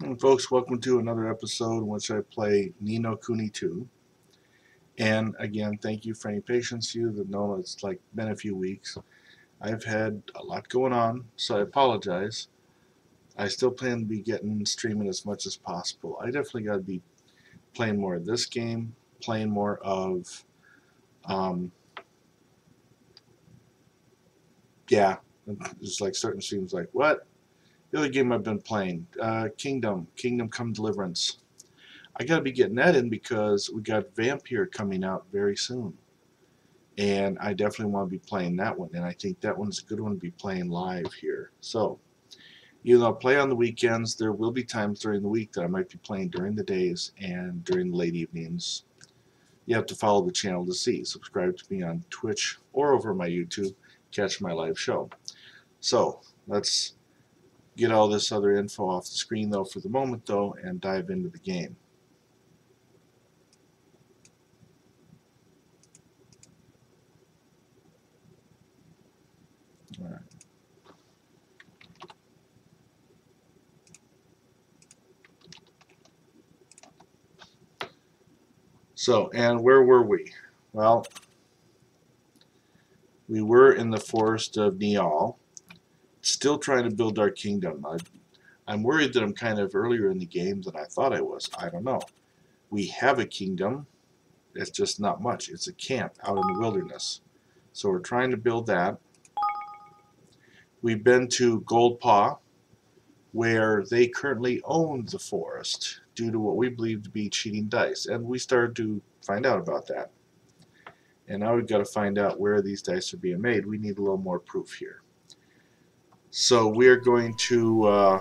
And folks, welcome to another episode in which I play Ni no Kuni 2. And again, thank you for any patience. You that know it's like been a few weeks. I've had a lot going on, so I apologize. I still plan to be getting streaming as much as possible. I definitely got to be playing more of this game, playing more of, um, yeah, it's like certain streams like, what? The other game I've been playing, Kingdom Come Deliverance. I got to be getting that in because we got Vampire coming out very soon. And I definitely want to be playing that one. And I think that one's a good one to be playing live here. So, even though I play on the weekends, there will be times during the week that I might be playing during the days and during the late evenings. You have to follow the channel to see. Subscribe to me on Twitch or over my YouTube. Catch my live show. So, let's get all this other info off the screen, though, for the moment, though, and dive into the game. All right. So, and where were we? Well, we were in the forest of Nial, still trying to build our kingdom. I'm worried that I'm kind of earlier in the game than I thought I was. I don't know. We have a kingdom. It's just not much. It's a camp out in the wilderness. So we're trying to build that. We've been to Goldpaw, where they currently own the forest due to what we believe to be cheating dice. And we started to find out about that. And now we've got to find out where these dice are being made. We need a little more proof here. So we're going to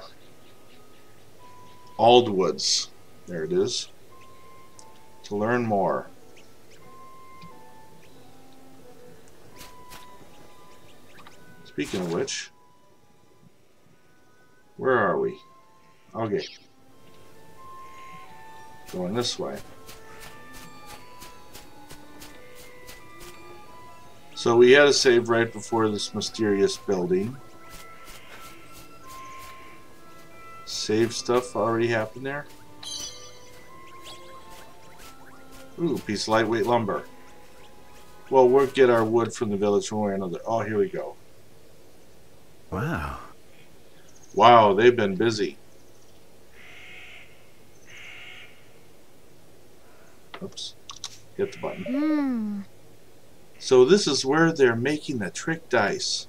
Auld Woods. There it is. To learn more. Speaking of which, where are we? Okay. Going this way. So we had a save right before this mysterious building. Save stuff already happened there. Ooh, piece of lightweight lumber. Well, we'll get our wood from the village one way or another. Oh, here we go. Wow. Wow, they've been busy. Oops. Hit the button. So this is where they're making the trick dice.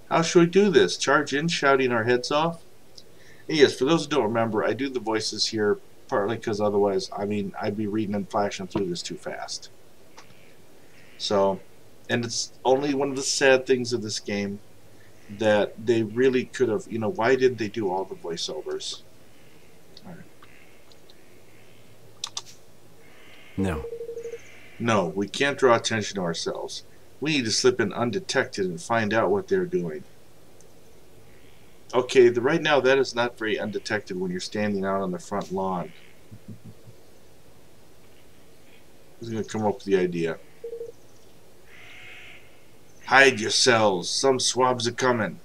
How should we do this? Charge in, shouting our heads off? And yes, for those who don't remember, I do the voices here partly because otherwise, I mean, I'd be reading and flashing through this too fast. So, and it's only one of the sad things of this game that they really could have, you know, why didn't they do all the voiceovers? All right. No. No, we can't draw attention to ourselves. We need to slip in undetected and find out what they're doing. Okay, right now that is not very undetected when you're standing out on the front lawn. Who's going to come up with the idea? Hide yourselves. Some swabs are coming.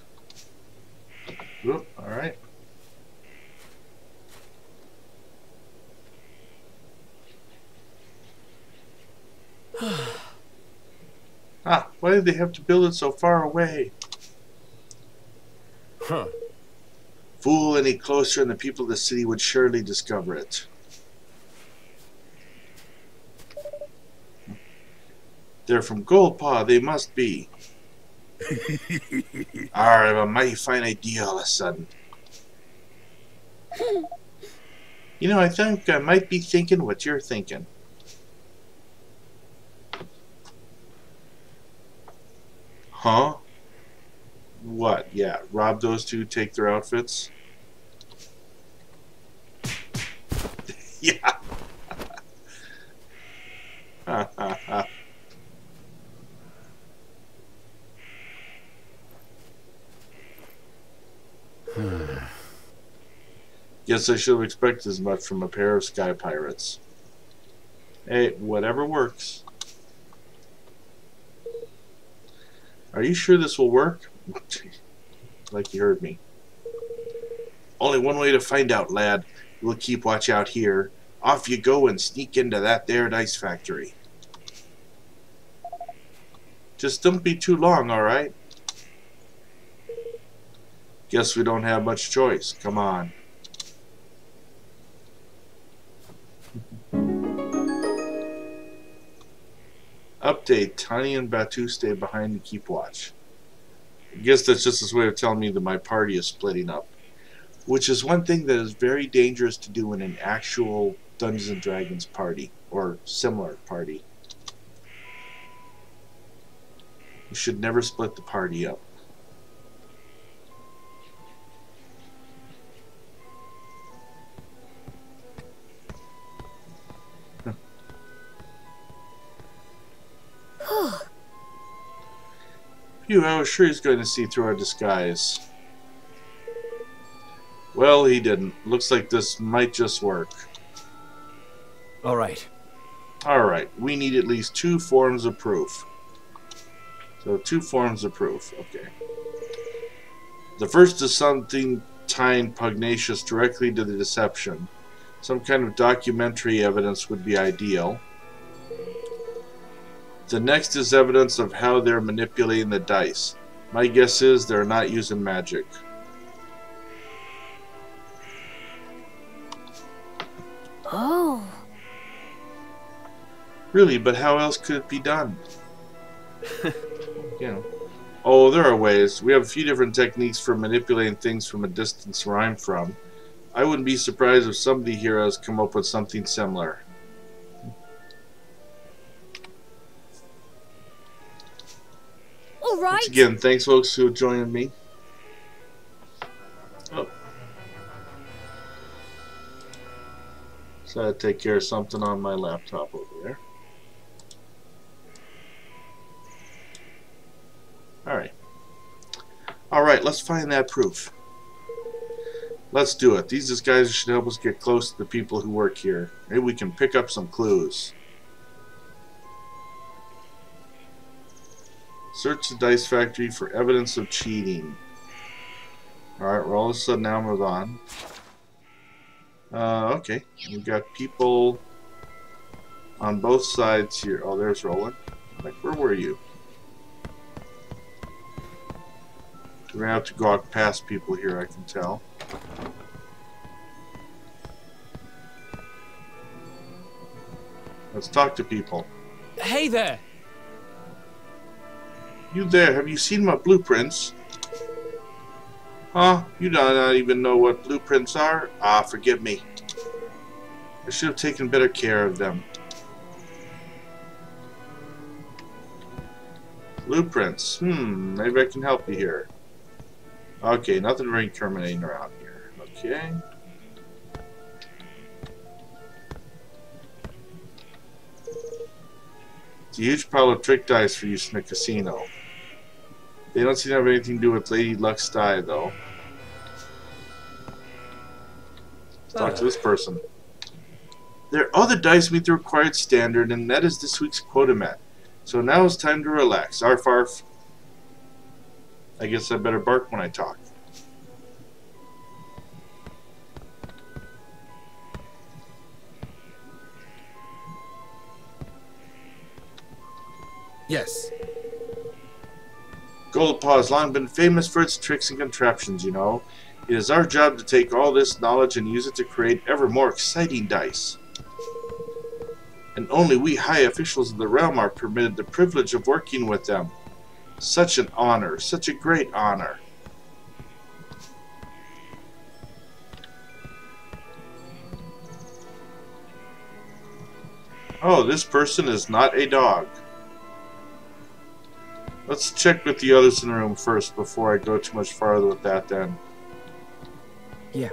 Oop, alright. Why did they have to build it so far away? Huh. Fool any closer and the people of the city would surely discover it. They're from Goldpaw, they must be. I have a mighty fine idea all of a sudden. You know, I think I might be thinking what you're thinking. Huh? What? Yeah, rob those two, take their outfits? Yeah. Ha ha ha. Guess I should have expected as much from a pair of sky pirates. Hey, whatever works. Are you sure this will work? Like you heard me. Only one way to find out, lad. We'll keep watch out here. Off you go and sneak into that there dice factory. Just don't be too long, alright? Guess we don't have much choice. Come on. Update. Tani and Batu stay behind to keep watch. I guess that's just his way of telling me that my party is splitting up. Which is one thing that is very dangerous to do in an actual Dungeons & Dragons party. Or similar party. You should never split the party up. Phew, I was sure he's going to see through our disguise. Well, he didn't. Looks like this might just work. All right. Alright, we need at least 2 forms of proof. So 2 forms of proof, okay. The first is something tying pugnacious directly to the deception. Some kind of documentary evidence would be ideal. The next is evidence of how they're manipulating the dice. My guess is they're not using magic. Oh. Really, but how else could it be done? You know. Oh, there are ways. We have a few different techniques for manipulating things from a distance where I'm from. I wouldn't be surprised if somebody here has come up with something similar. All right. Once again, thanks folks who joined me. Oh. So I had to take care of something on my laptop over there. Alright. Alright, let's find that proof. Let's do it. These disguises should help us get close to the people who work here. Maybe we can pick up some clues. Search the dice factory for evidence of cheating. Alright, we're all of a sudden now move on. Okay. We've got people on both sides here. Oh, there's Roland. Like, where were you? We're gonna have to go out past people here, I can tell. Let's talk to people. Hey there! You there, have you seen my blueprints? Huh? You do not even know what blueprints are? Ah, forgive me. I should have taken better care of them. Blueprints. Maybe I can help you here. Okay, nothing very incriminating around here. Okay. It's a huge pile of trick dice for use in a casino. They don't seem to have anything to do with Lady Luck's die, though. Let's talk to this person. All the dice meet the required standard, and that is this week's quota met. So now it's time to relax. Arf, arf. I guess I better bark when I talk. Yes. Goldpaw has long been famous for its tricks and contraptions, you know. It is our job to take all this knowledge and use it to create ever more exciting dice. And only we high officials of the realm are permitted the privilege of working with them. Such an honor, such a great honor. Oh, this person is not a dog. Let's check with the others in the room first before I go too much farther with that then. Yeah.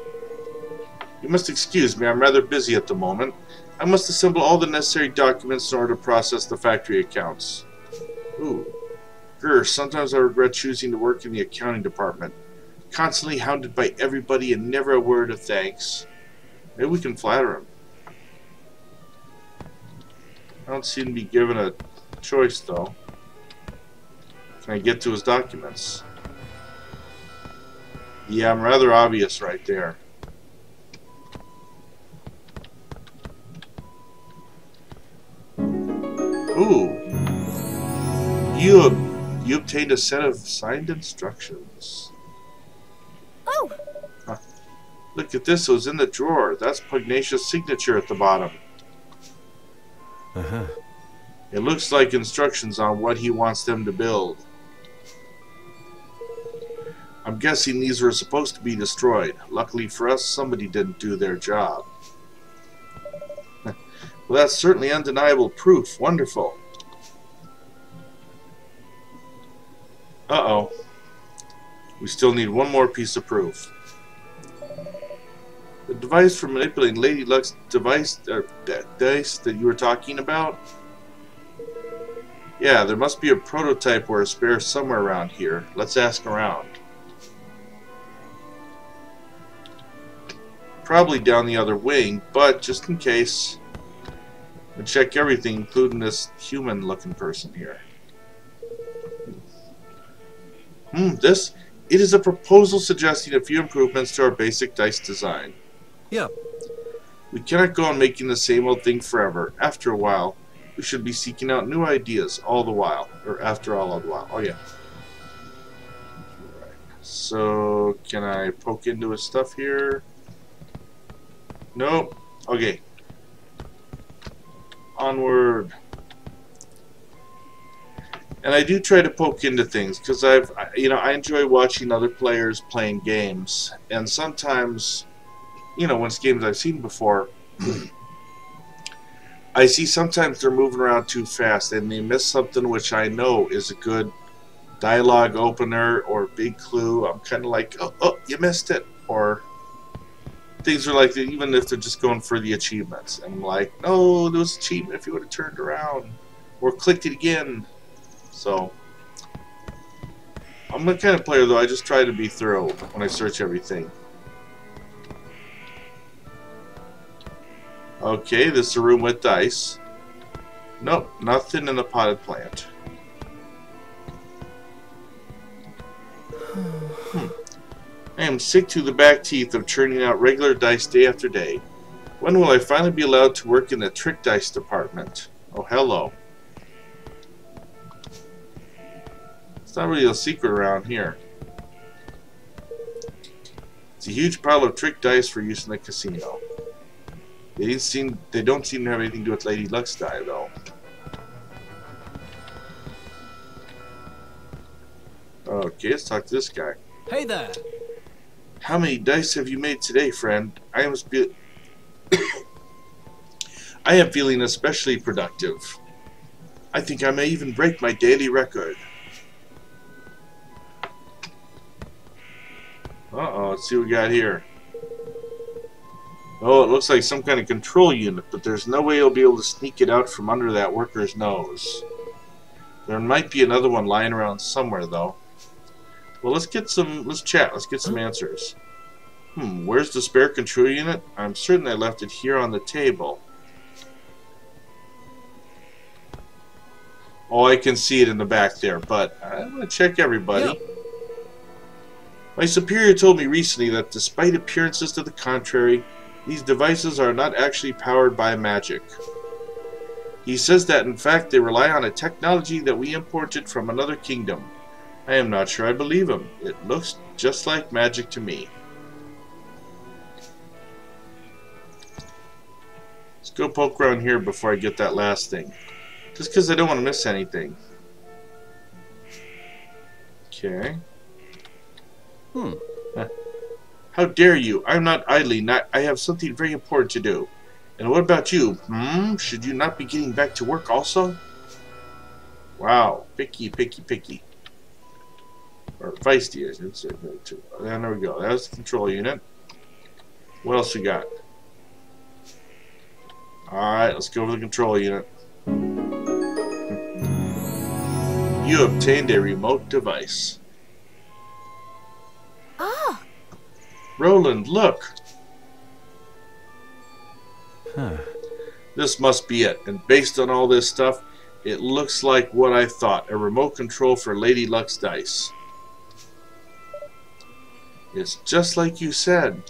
You must excuse me, I'm rather busy at the moment. I must assemble all the necessary documents in order to process the factory accounts. Ooh. Grr, sometimes I regret choosing to work in the accounting department. Constantly hounded by everybody and never a word of thanks. Maybe we can flatter him. I don't seem to be given a choice, though. Can I get to his documents? Yeah, I'm rather obvious right there. Ooh. You obtained a set of signed instructions. Oh, Huh. Look at this, it was in the drawer. That's Pugnatius' signature at the bottom. Uh-huh. It looks like instructions on what he wants them to build. I'm guessing these were supposed to be destroyed. Luckily for us, somebody didn't do their job. Well, that's certainly undeniable proof. Wonderful. Uh-oh. We still need one more piece of proof. The device for manipulating Lady Luck's dice that you were talking about? Yeah, there must be a prototype or a spare somewhere around here. Let's ask around. Probably down the other wing, but just in case, we'll check everything, including this human-looking person here. It is a proposal suggesting a few improvements to our basic dice design. Yeah. We cannot go on making the same old thing forever. After a while, we should be seeking out new ideas all the while. Or after all the while. Oh, yeah. Right. So, can I poke into his stuff here? Nope. Okay. Onward. And I do try to poke into things because I enjoy watching other players playing games, and sometimes, when it's games I've seen before, I see sometimes they're moving around too fast and they miss something which I know is a good dialogue opener or big clue. I'm kind of like, oh, you missed it, or things are like that, even if they're just going for the achievements. And I'm like, no, there was an achievement if you would have turned around or clicked it again. So, I'm the kind of player, though, I just try to be thorough when I search everything. Okay, this is a room with dice. Nope, nothing in the potted plant. I am sick to the back teeth of churning out regular dice day after day. When will I finally be allowed to work in the trick dice department? Oh, hello. It's not really a secret around here. It's a huge pile of trick dice for use in the casino. They don't seem to have anything to do with Lady Luck's die, though. Okay, let's talk to this guy. Hey there. How many dice have you made today, friend? I am feeling especially productive. I think I may even break my daily record. Uh-oh, let's see what we got here. Oh, it looks like some kind of control unit, but there's no way you'll be able to sneak it out from under that worker's nose. There might be another one lying around somewhere, though. Well, let's chat, let's get some answers. Where's the spare control unit? I'm certain I left it here on the table. Oh, I can see it in the back there, but I'm going to check everybody. Yep. My superior told me recently that despite appearances to the contrary, these devices are not actually powered by magic. He says that in fact they rely on a technology that we imported from another kingdom. I am not sure I believe him. It looks just like magic to me. Let's go poke around here before I get that last thing. Just because I don't want to miss anything. Okay. How dare you? I'm not idling. I have something very important to do. And what about you? Should you not be getting back to work also? Wow. Picky, picky, picky. Or feisty, I should say. And there we go. That was the control unit. What else we got? Alright, let's go over the control unit. You obtained a remote device. Ah. Roland, look! Huh. This must be it, and based on all this stuff, it looks like what I thought, a remote control for Lady Luck's dice. It's just like you said.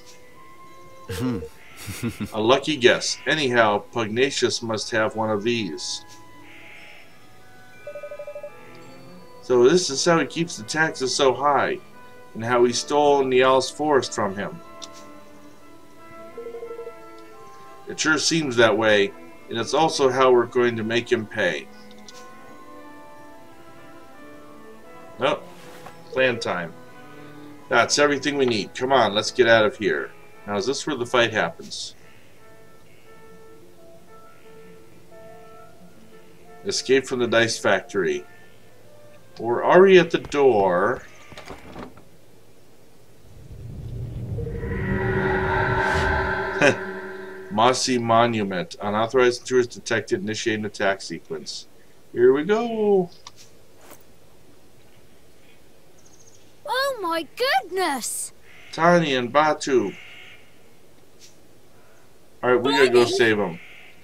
A lucky guess. Anyhow, Pugnacious must have one of these. So this is how he keeps the taxes so high, and how he stole Niall's forest from him. It sure seems that way, and it's also how we're going to make him pay. Oh, plan time. That's everything we need. Come on, let's get out of here. Now, is this where the fight happens? Escape from the dice factory. We're already at the door. Mossy Monument. Unauthorized tourists detected. Initiating attack sequence. Here we go. Oh my goodness! Tani and Batu. Alright, we gotta go save them.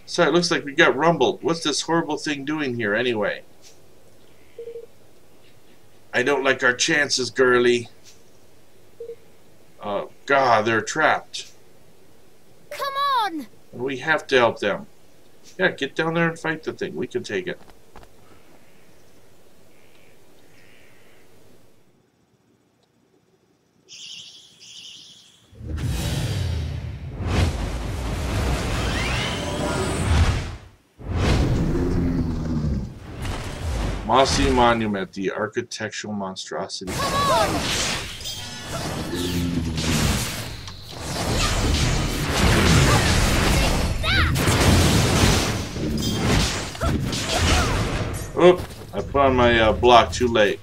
Sorry, it looks like we got rumbled. What's this horrible thing doing here anyway? I don't like our chances, girlie. God, they're trapped. Come on! We have to help them. Yeah, get down there and fight the thing. We can take it. Mossy Monument, the architectural monstrosity. Come on! Oh, I put on my block too late.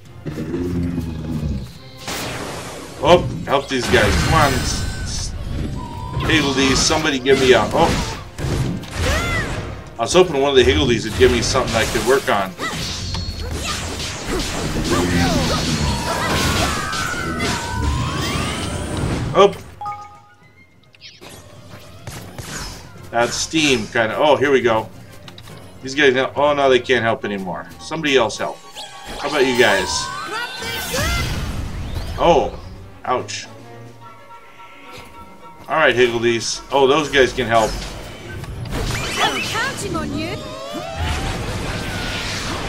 Oh, help these guys. Come on. Higgledies, somebody give me a... Oh. I was hoping one of the Higgledies would give me something I could work on. Oh. That's steam, kind of. Oh, here we go. These guys, oh no, they can't help anymore. Somebody else help. How about you guys? Oh, ouch. Alright, Higgledies. Oh, those guys can help. I'm counting on you.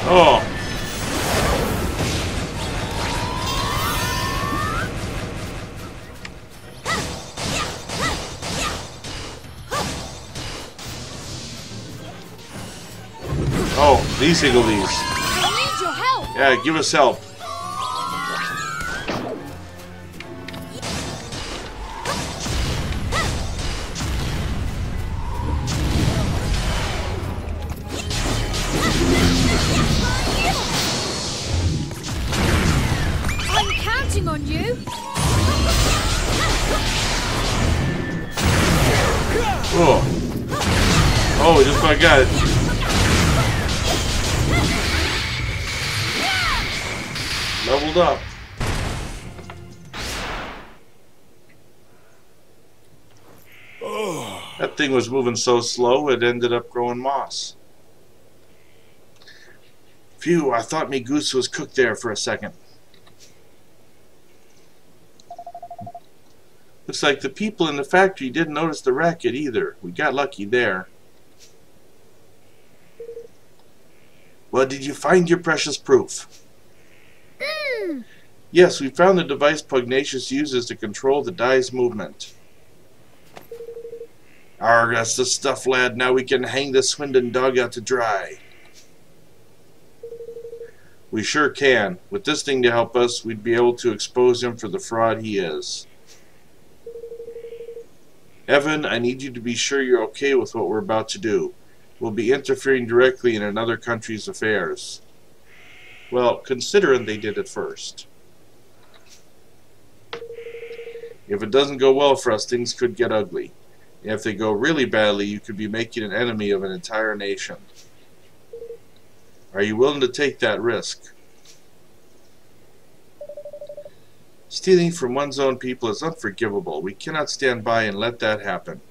Oh. Oh, these Higgledies. I need your help. Yeah, give us help. I'm counting on you. Oh. Oh, just about got it. Leveled up. That thing was moving so slow it ended up growing moss. Phew, I thought me goose was cooked there for a second. Looks like the people in the factory didn't notice the racket either. We got lucky there. Well, did you find your precious proof? Yes, we found the device Pugnacious uses to control the die's movement. Arr, that's the stuff, lad. Now we can hang the Swindon dog out to dry. We sure can. With this thing to help us, we'd be able to expose him for the fraud he is. Evan, I need you to be sure you're okay with what we're about to do. We'll be interfering directly in another country's affairs. Well, considering they did it first. If it doesn't go well for us, things could get ugly. If they go really badly, you could be making an enemy of an entire nation. Are you willing to take that risk? Stealing from one's own people is unforgivable. We cannot stand by and let that happen.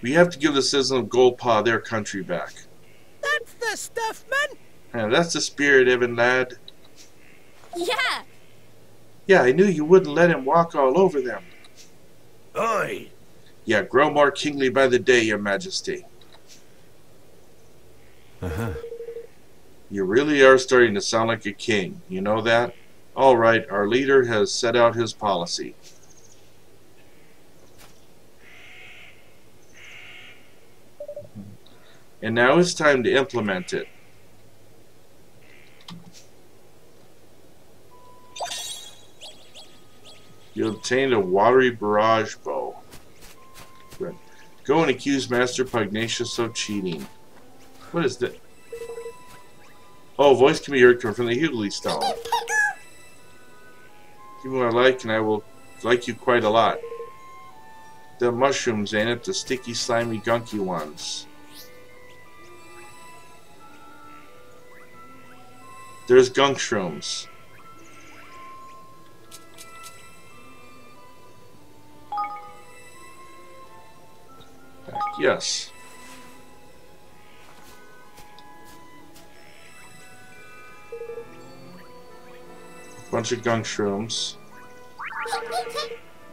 We have to give the citizens of Goldpaw their country back. That's the stuff, man. And that's the spirit, Evan, lad. Yeah. Yeah, I knew you wouldn't let him walk all over them. Oi! Yeah, grow more kingly by the day, Your Majesty. Uh-huh. You really are starting to sound like a king. You know that? All right, our leader has set out his policy. And now it's time to implement it. You obtained a watery barrage bow. Good. Go and accuse Master Pugnacious of cheating. What is that? Oh, voice can be heard coming from the Hughley Stone. Give me what I like, and I will like you quite a lot. The mushrooms, ain't it? The sticky, slimy, gunky ones. There's gunk shrooms. Back, yes. Bunch of gunk shrooms.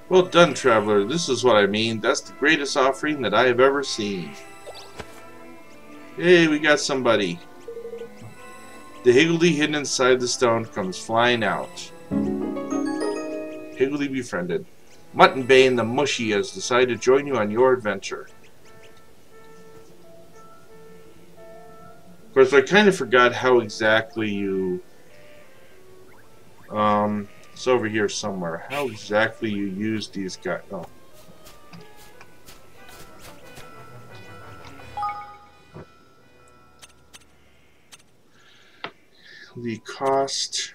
Well done, traveler. This is what I mean. That's the greatest offering that I have ever seen. Hey, we got somebody. The Higgledy hidden inside the stone comes flying out. Higgledy befriended. Muttonbane the Mushy has decided to join you on your adventure. Of course, I kind of forgot how exactly you... it's over here somewhere. How exactly you use these guys. Oh. The cost.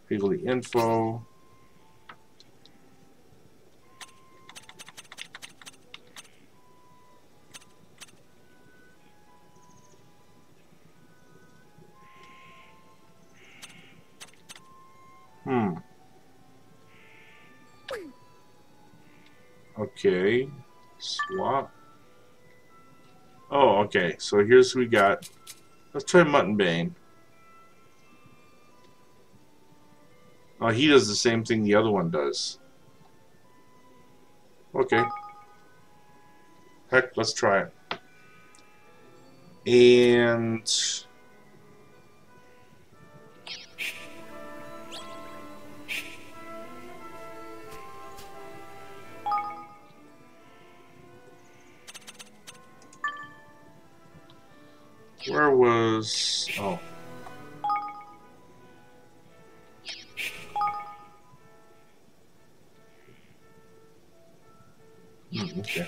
Higgledy info. Okay. Swap. Oh, okay. So here's what we got. Let's try Muttonbane. Oh, he does the same thing the other one does. Okay. Heck, let's try it. And... where was... oh. Okay.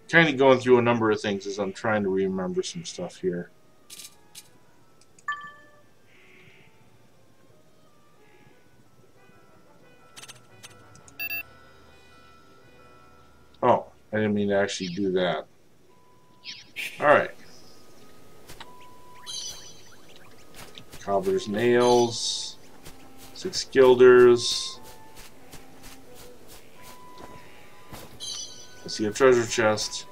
Kind of going through a number of things as I'm trying to remember some stuff here. Oh, I didn't mean to actually do that. Alright. Cobbler's nails. 6 guilders. I see a treasure chest.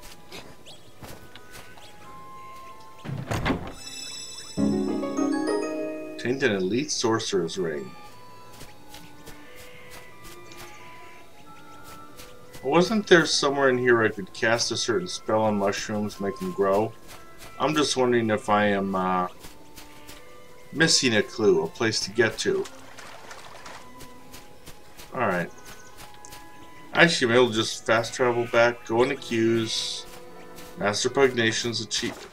Obtained an elite sorcerer's ring. Wasn't there somewhere in here I could cast a certain spell on mushrooms, make them grow? I'm just wondering if I am missing a clue, a place to get to. Alright. Actually, I'm able to just fast travel back, go into queues, Master Pugnacious achieve.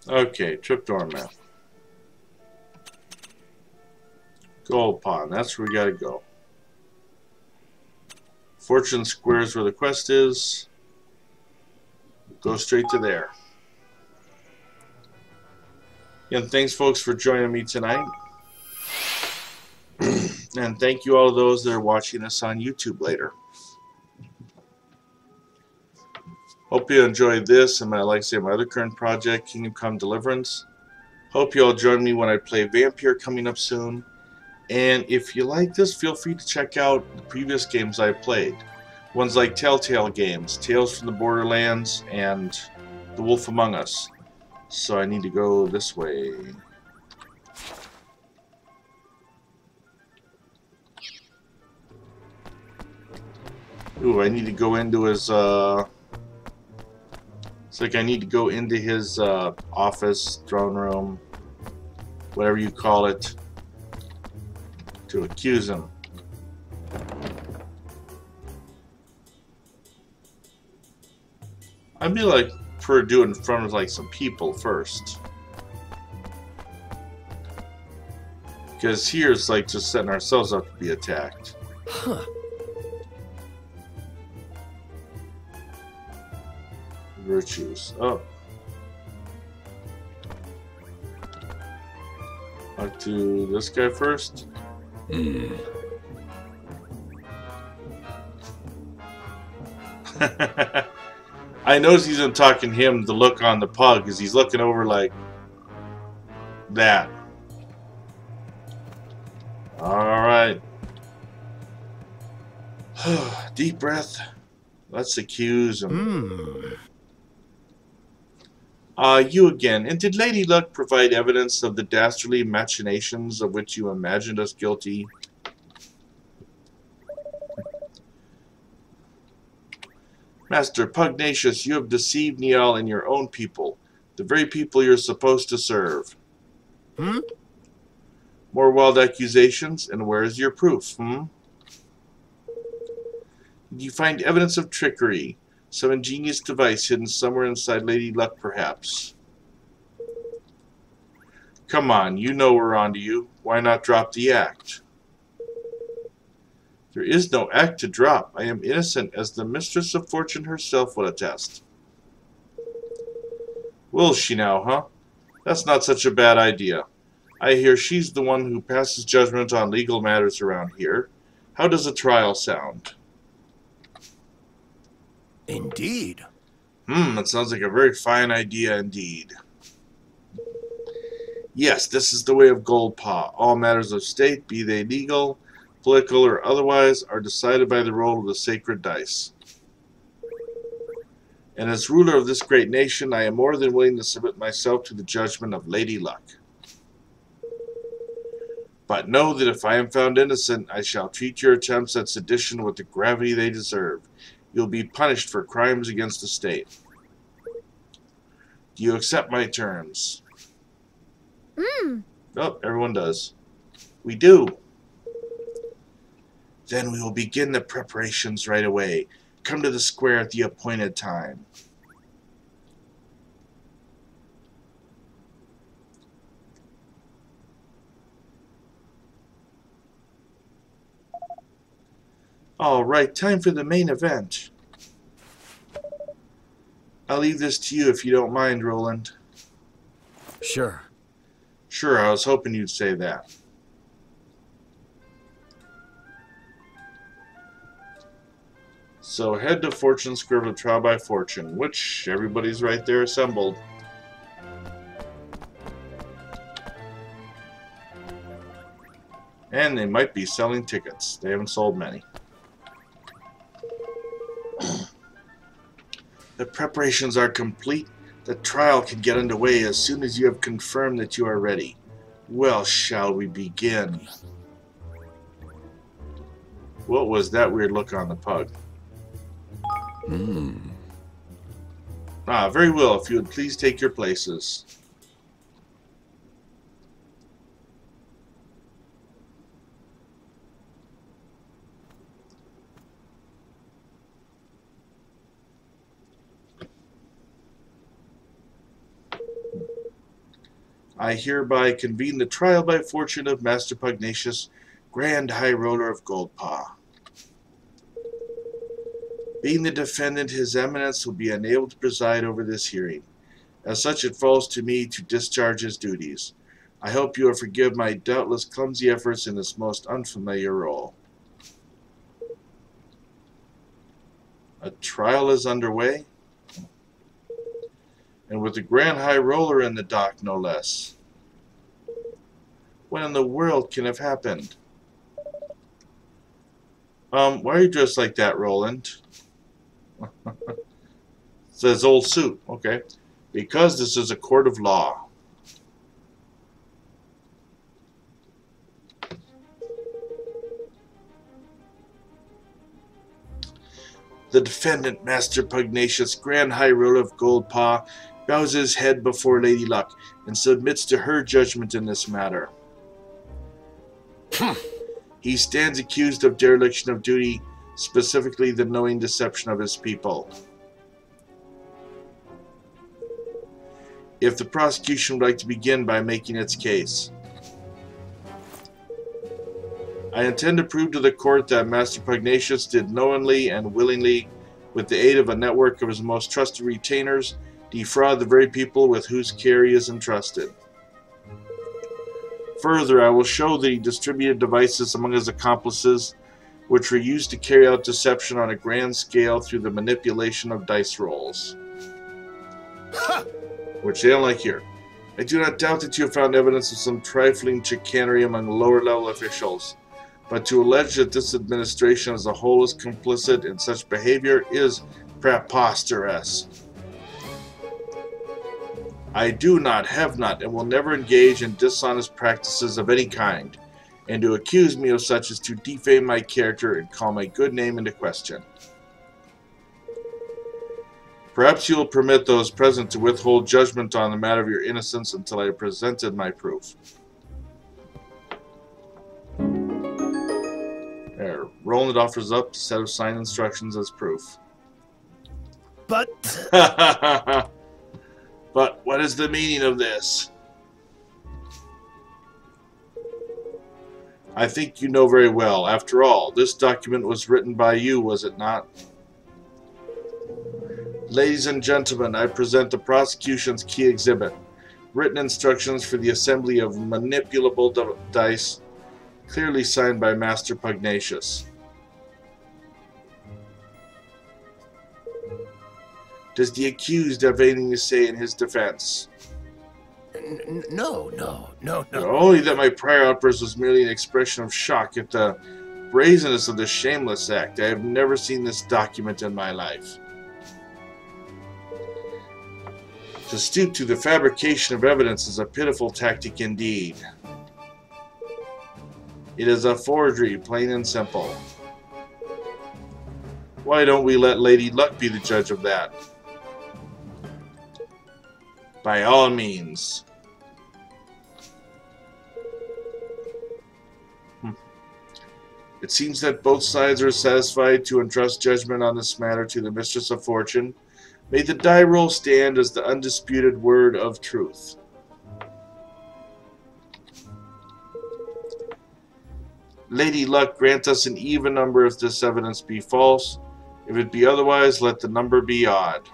Okay, tripdoor map. Goldpaw, that's where we gotta go. Fortune Square is where the quest is. Go straight to there. Again, thanks folks for joining me tonight. And thank you all those that are watching us on YouTube later. Hope you enjoyed this and my other current project, Kingdom Come Deliverance. Hope you all join me when I play Vampire coming up soon. And if you like this, feel free to check out the previous games I've played. Ones like Telltale games, Tales from the Borderlands, and The Wolf Among Us. So I need to go this way. Ooh, I need to go into his, it's like I need to go into his, office, throne room, whatever you call it, to accuse him. I'd be like, for doing in front of like some people first. Because here's like just setting ourselves up to be attacked. Huh. Virtues. Oh. Talk to this guy first. I notice he's not talking to him. The look on the pug is he's looking over like that. Alright. Deep breath. Let's accuse him. You again. And did Lady Luck provide evidence of the dastardly machinations of which you imagined us guilty? Master Pugnacious, you have deceived Niall and your own people, the very people you're supposed to serve. More wild accusations, and where is your proof, Did you find evidence of trickery? Some ingenious device hidden somewhere inside Lady Luck, perhaps? Come on, you know we're onto you. Why not drop the act? There is no act to drop. I am innocent, as the Mistress of Fortune herself will attest. Will she now, huh? That's not such a bad idea. I hear she's the one who passes judgment on legal matters around here. How does a trial sound? Indeed. It sounds like a very fine idea indeed. Yes, this is the way of Goldpaw. All matters of state, be they legal, political, or otherwise, are decided by the roll of the sacred dice. And as ruler of this great nation, I am more than willing to submit myself to the judgment of Lady Luck. But know that if I am found innocent, I shall treat your attempts at sedition with the gravity they deserve. You'll be punished for crimes against the state. Do you accept my terms? Oh, everyone does. We do. Then we will begin the preparations right away. Come to the square at the appointed time. All right, time for the main event. I'll leave this to you if you don't mind, Roland. Sure. Sure, I was hoping you'd say that. So head to Fortune Square to Trial by Fortune, which everybody's right there assembled. And they might be selling tickets. They haven't sold many. The preparations are complete. The trial can get underway as soon as you have confirmed that you are ready. Well, shall we begin? What was that weird look on the pug? Ah, very well. If you would please take your places. I hereby convene the trial by fortune of Master Pugnacious, Grand High Roller of Goldpaw. Being the defendant, His Eminence will be unable to preside over this hearing. As such, it falls to me to discharge his duties. I hope you will forgive my doubtless clumsy efforts in this most unfamiliar role. A trial is underway. And with the Grand High Roller in the dock, no less. What in the world can have happened? Why are you dressed like that, Roland? Says old suit. Okay. Because this is a court of law. The defendant, Master Pugnacious, Grand High Roller of Goldpaw, bows his head before Lady Luck and submits to her judgment in this matter. He stands accused of dereliction of duty, specifically the knowing deception of his people. If the prosecution would like to begin by making its case. I intend to prove to the court that Master Pugnacious did knowingly and willingly, with the aid of a network of his most trusted retainers, defraud the very people with whose care he is entrusted. Further, I will show that he distributed devices among his accomplices, which were used to carry out deception on a grand scale through the manipulation of dice rolls. Which they don't like here. I do not doubt that you have found evidence of some trifling chicanery among lower-level officials, but to allege that this administration as a whole is complicit in such behavior is preposterous. I do not, have not, and will never engage in dishonest practices of any kind, and to accuse me of such is to defame my character and call my good name into question. Perhaps you will permit those present to withhold judgment on the matter of your innocence until I have presented my proof. There, Roland offers up a set of signed instructions as proof. But... But what is the meaning of this? I think you know very well. After all, this document was written by you, was it not? Ladies and gentlemen, I present the prosecution's key exhibit. Written instructions for the assembly of manipulable dice, clearly signed by Master Pugnacious. Does the accused have anything to say in his defense? No. Only that my prior outburst was merely an expression of shock at the brazenness of this shameless act. I have never seen this document in my life. To stoop to the fabrication of evidence is a pitiful tactic indeed. It is a forgery, plain and simple. Why don't we let Lady Luck be the judge of that? By all means. It seems that both sides are satisfied to entrust judgment on this matter to the Mistress of Fortune. May the die roll stand as the undisputed word of truth. Lady Luck, grant us an even number if this evidence be false. If it be otherwise, let the number be odd.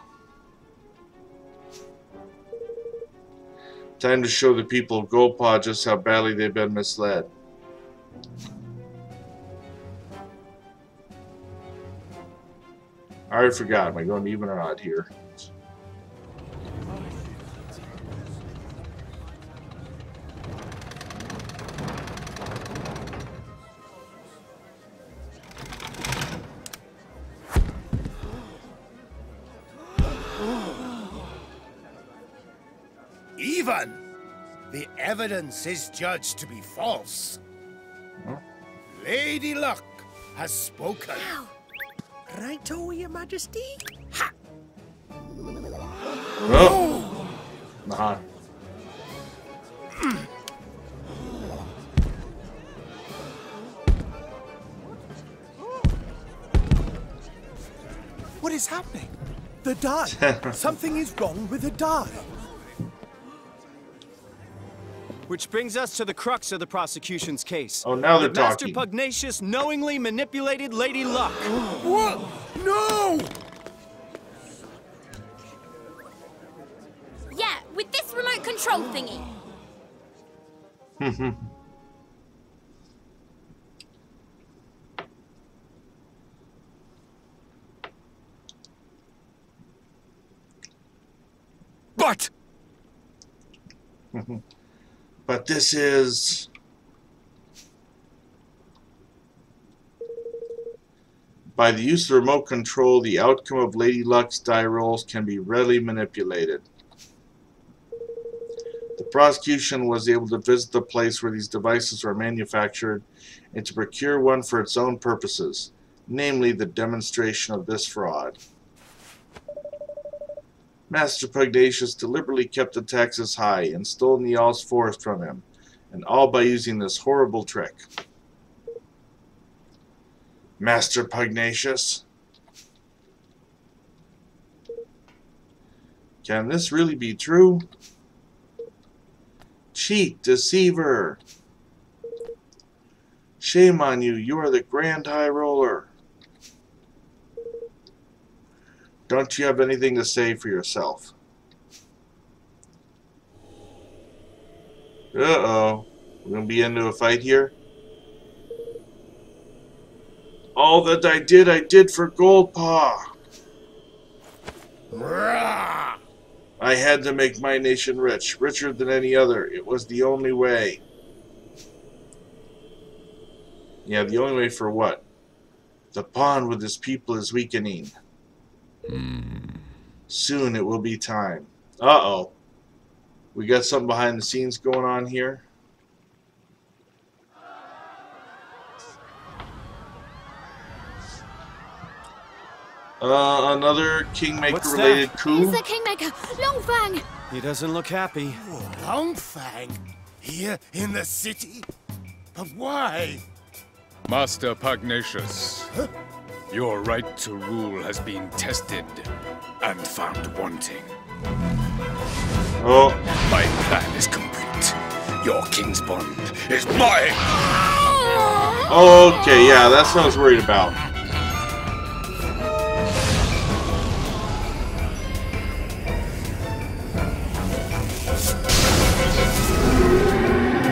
Time to show the people of Goldpaw just how badly they've been misled. I already forgot. Am I going even or odd here? Even the evidence is judged to be false. Huh? Lady Luck has spoken. Righto, Your Majesty. Ha! Oh! Nah. What is happening? The die. Something is wrong with the die. Which brings us to the crux of the prosecution's case. Oh, now they're Master talking. Pugnacious knowingly manipulated Lady Luck. What? No! Yeah, with this remote control thingy. What? But this is... By the use of remote control, the outcome of Lady Luck's die rolls can be readily manipulated. The prosecution was able to visit the place where these devices were manufactured and to procure one for its own purposes, namely the demonstration of this fraud. Master Pugnacious deliberately kept the taxes high and stole Nial's forest from him, and all by using this horrible trick. Master Pugnacious? Can this really be true? Cheat, deceiver! Shame on you, you are the Grand High Roller. Don't you have anything to say for yourself? Uh-oh. We're going to be into a fight here? All that I did for Goldpaw. I had to make my nation rich, richer than any other. It was the only way. Yeah, the only way for what? The bond with his people is weakening. Soon it will be time. Uh-oh. We got something behind the scenes going on here. Another Kingmaker-related coup. It's the Kingmaker! Longfang! He doesn't look happy. Longfang? Here in the city? But why? Master Pugnacious, your right to rule has been tested and found wanting. Oh. My plan is complete. Your king's bond is mine! Okay, yeah, that's what I was worried about.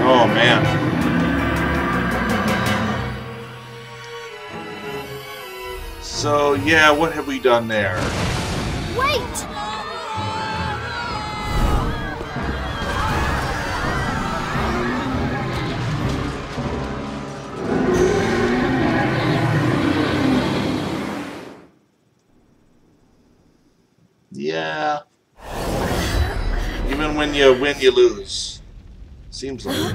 Oh, man. So, yeah, what have we done there? Wait! Yeah. Even when you win, you lose. Seems like.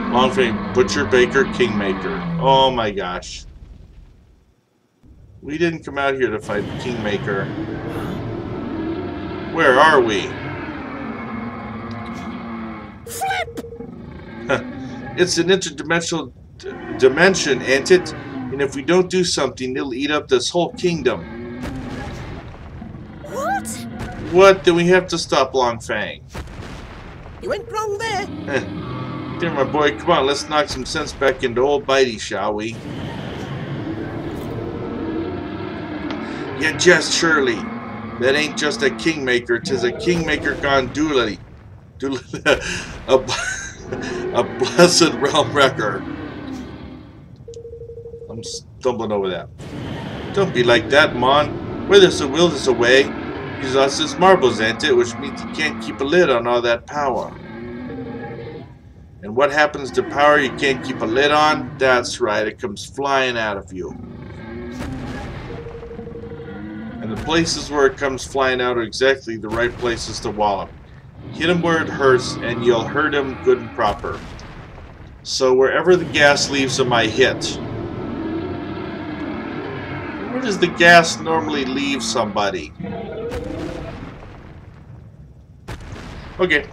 Longfang, Butcher, Baker, Kingmaker. Oh my gosh. We didn't come out here to fight Kingmaker. Where are we? Flip! It's an interdimensional dimension, ain't it? And if we don't do something, it'll eat up this whole kingdom. What? What? Then we have to stop Longfang. You went wrong there. There, my boy, come on, let's knock some sense back into old Bitey, shall we? Yeah, just surely. That ain't just a Kingmaker, 'tis a Kingmaker gone doolally. A blessed realm wrecker. I'm stumbling over that. Don't be like that, Mon. Where there's a will, there's a way. He's lost his marbles, ain't it? Which means he can't keep a lid on all that power. And what happens to power you can't keep a lid on? That's right, it comes flying out of you. And the places where it comes flying out are exactly the right places to wallop. Hit him where it hurts, and you'll hurt him good and proper. So wherever the gas leaves him, I hit. Where does the gas normally leave somebody? Okay.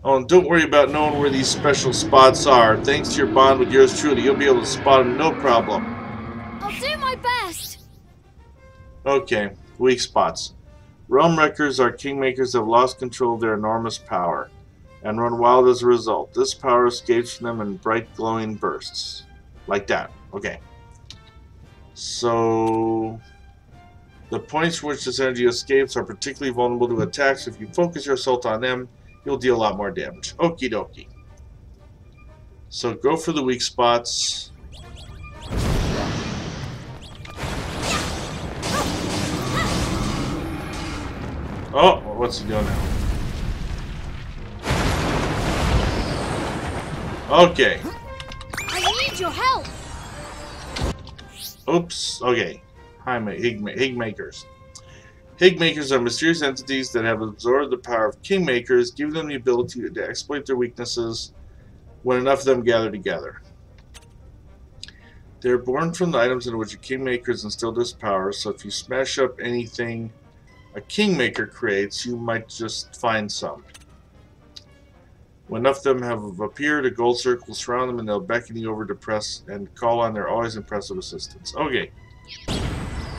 Oh, and don't worry about knowing where these special spots are. Thanks to your bond with yours truly, you'll be able to spot them no problem. I'll do my best! Okay, weak spots. Realm Wreckers are Kingmakers that have lost control of their enormous power, and run wild as a result. This power escapes from them in bright glowing bursts. Like that. Okay. So... the points from which this energy escapes are particularly vulnerable to attacks. If you focus your assault on them, you'll deal a lot more damage. Okie dokie. So go for the weak spots. Oh, what's he doing now? Okay. I need your help. Oops. Okay. Higmakers. Higmakers are mysterious entities that have absorbed the power of Kingmakers, giving them the ability to exploit their weaknesses when enough of them gather together. They are born from the items in which a Kingmaker has instilled his power, so if you smash up anything a Kingmaker creates, you might just find some. When enough of them have appeared, a gold circle will surround them and they'll beckon you over to press and call on their always impressive assistance. Okay.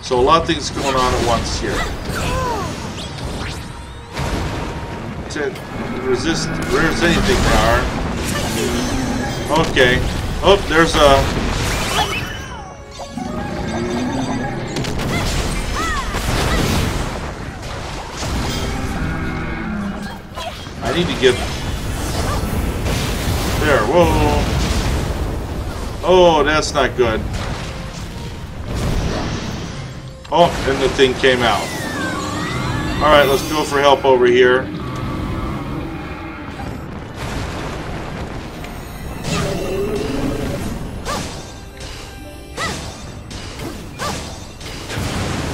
So a lot of things going on at once here. To resist anything power. Okay. Oh, there's a... I need to get... There, whoa. Oh, that's not good. Oh, and the thing came out. Alright, let's go for help over here.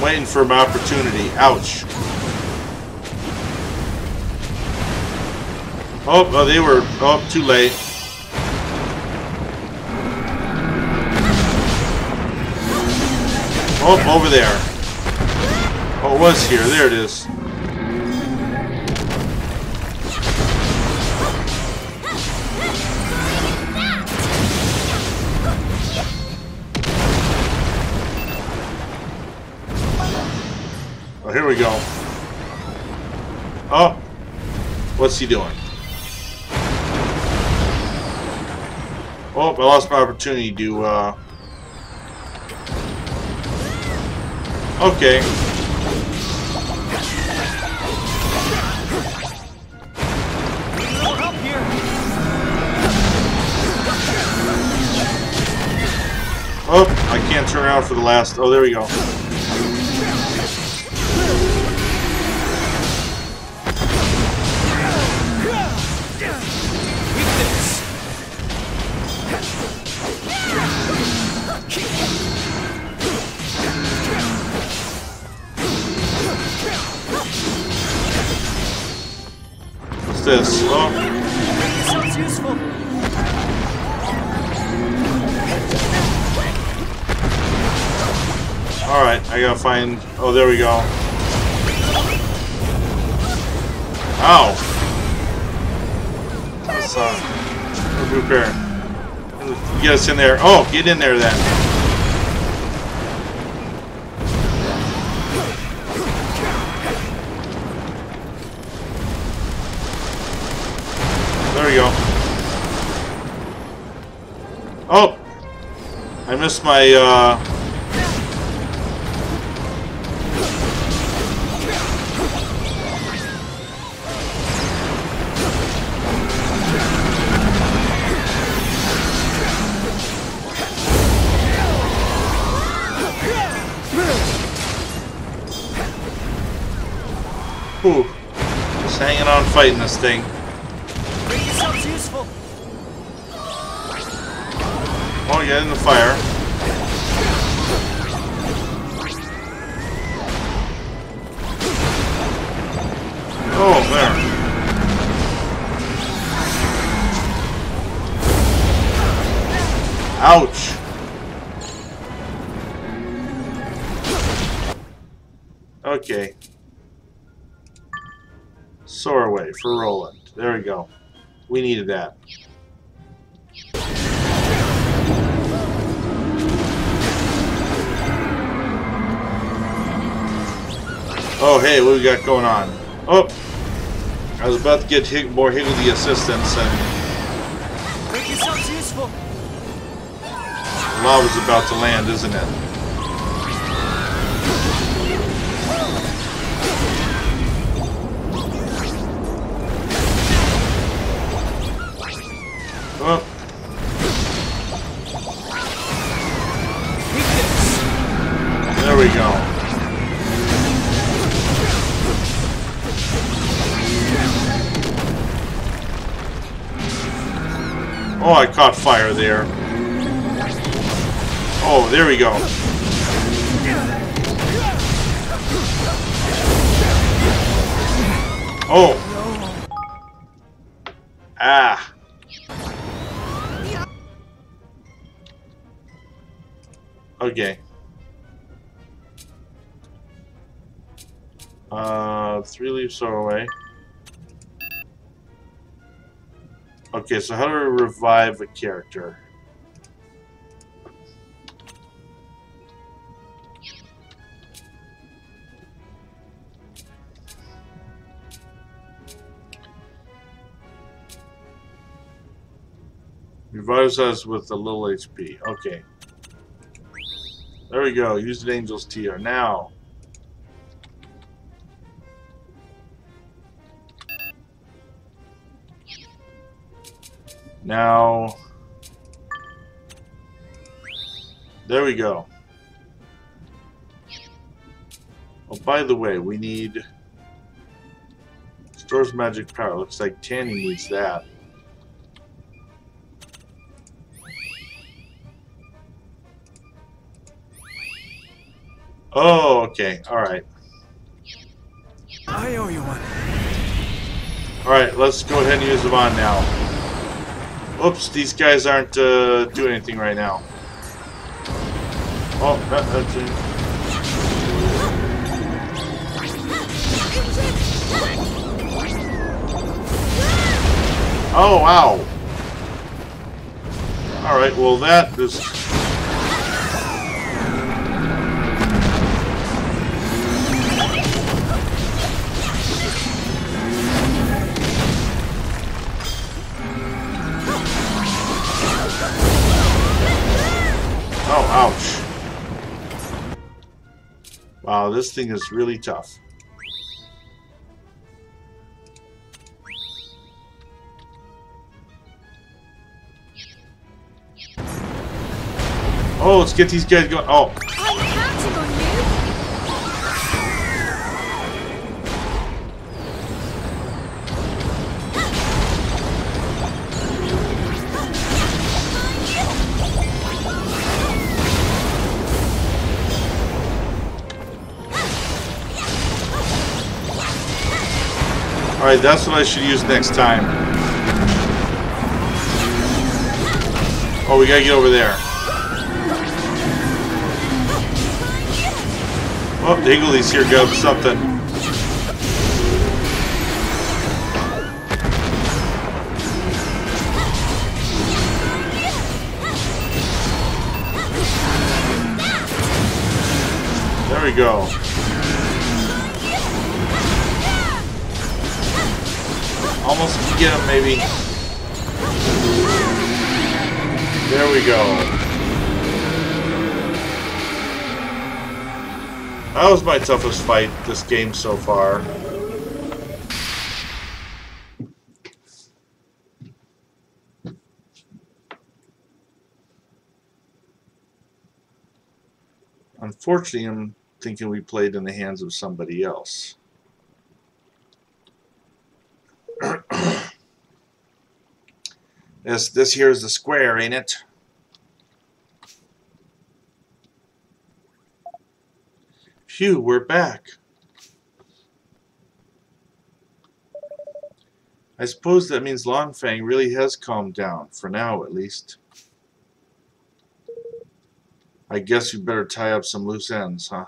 Waiting for my opportunity. Ouch. Oh, they were... Oh, too late. Oh, over there. Oh, it was here. There it is. Oh, here we go. Oh, what's he doing? Oh, I lost my opportunity to, okay. Help here. Oh, I can't turn around for the last. Oh, there we go. What's this? Oh. Sounds useful. Alright, I gotta find... Oh, there we go. Ow! Let's, repair. Get us in there. Oh, get in there then. There we go. Oh! I missed my, Ooh. Just hanging on fighting this thing. Sounds useful. Oh, get in the fire. Oh, there. Ouch. Okay. Soar away for Roland. There we go. We needed that. Oh, hey, what we got going on? Oh! I was about to get more Higgledy assistance, and Sounds useful. lava's about to land, isn't it? Oh. There we go. Oh, I caught fire there. Oh, there we go. Oh. Ah. Okay. 3 leaves are away. Okay, so how do we revive a character? Revives us with a little HP. Okay. There we go. Use the Angel's Tear. Now. Now. There we go. Oh, by the way, we need... Stores magic power. Looks like Tanny needs that. Oh, okay. Alright. I owe you one. Alright, let's go ahead and use them on now. Oops, these guys aren't doing anything right now. Oh, that's it. Oh, wow. Alright, well that is... Oh, ouch. Wow, this thing is really tough. Oh, let's get these guys going. Oh. I'm counting on you. Alright, that's what I should use next time. Oh, we gotta get over there. Oh, Higgly's here got something. There we go. Almost can get him, maybe. There we go. That was my toughest fight this game so far. Unfortunately, I'm thinking we played in the hands of somebody else. This here is the square, ain't it? Phew, we're back. I suppose that means Longfang really has calmed down, for now at least. I guess we better tie up some loose ends, huh?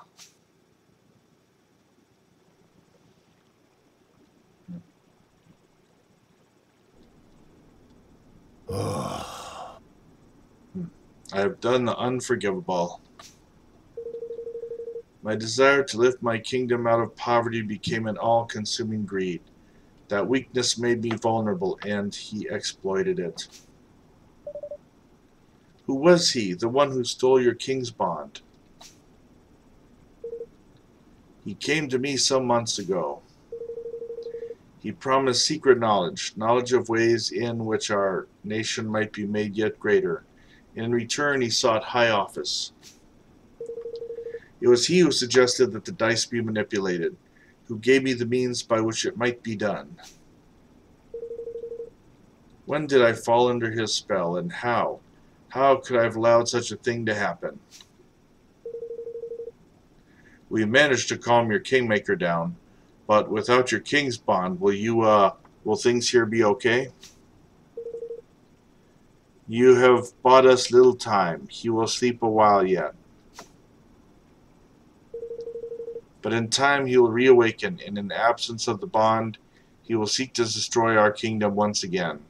I have done the unforgivable. My desire to lift my kingdom out of poverty became an all-consuming greed. That weakness made me vulnerable, and he exploited it. Who was he, the one who stole your king's bond? He came to me some months ago. He promised secret knowledge, knowledge of ways in which our nation might be made yet greater. In return, he sought high office. It was he who suggested that the dice be manipulated, who gave me the means by which it might be done. When did I fall under his spell, and how? How could I have allowed such a thing to happen? We managed to calm your kingmaker down, but without your king's bond, will things here be okay? You have bought us little time. He will sleep a while yet. But in time he will reawaken, and in the absence of the bond, he will seek to destroy our kingdom once again.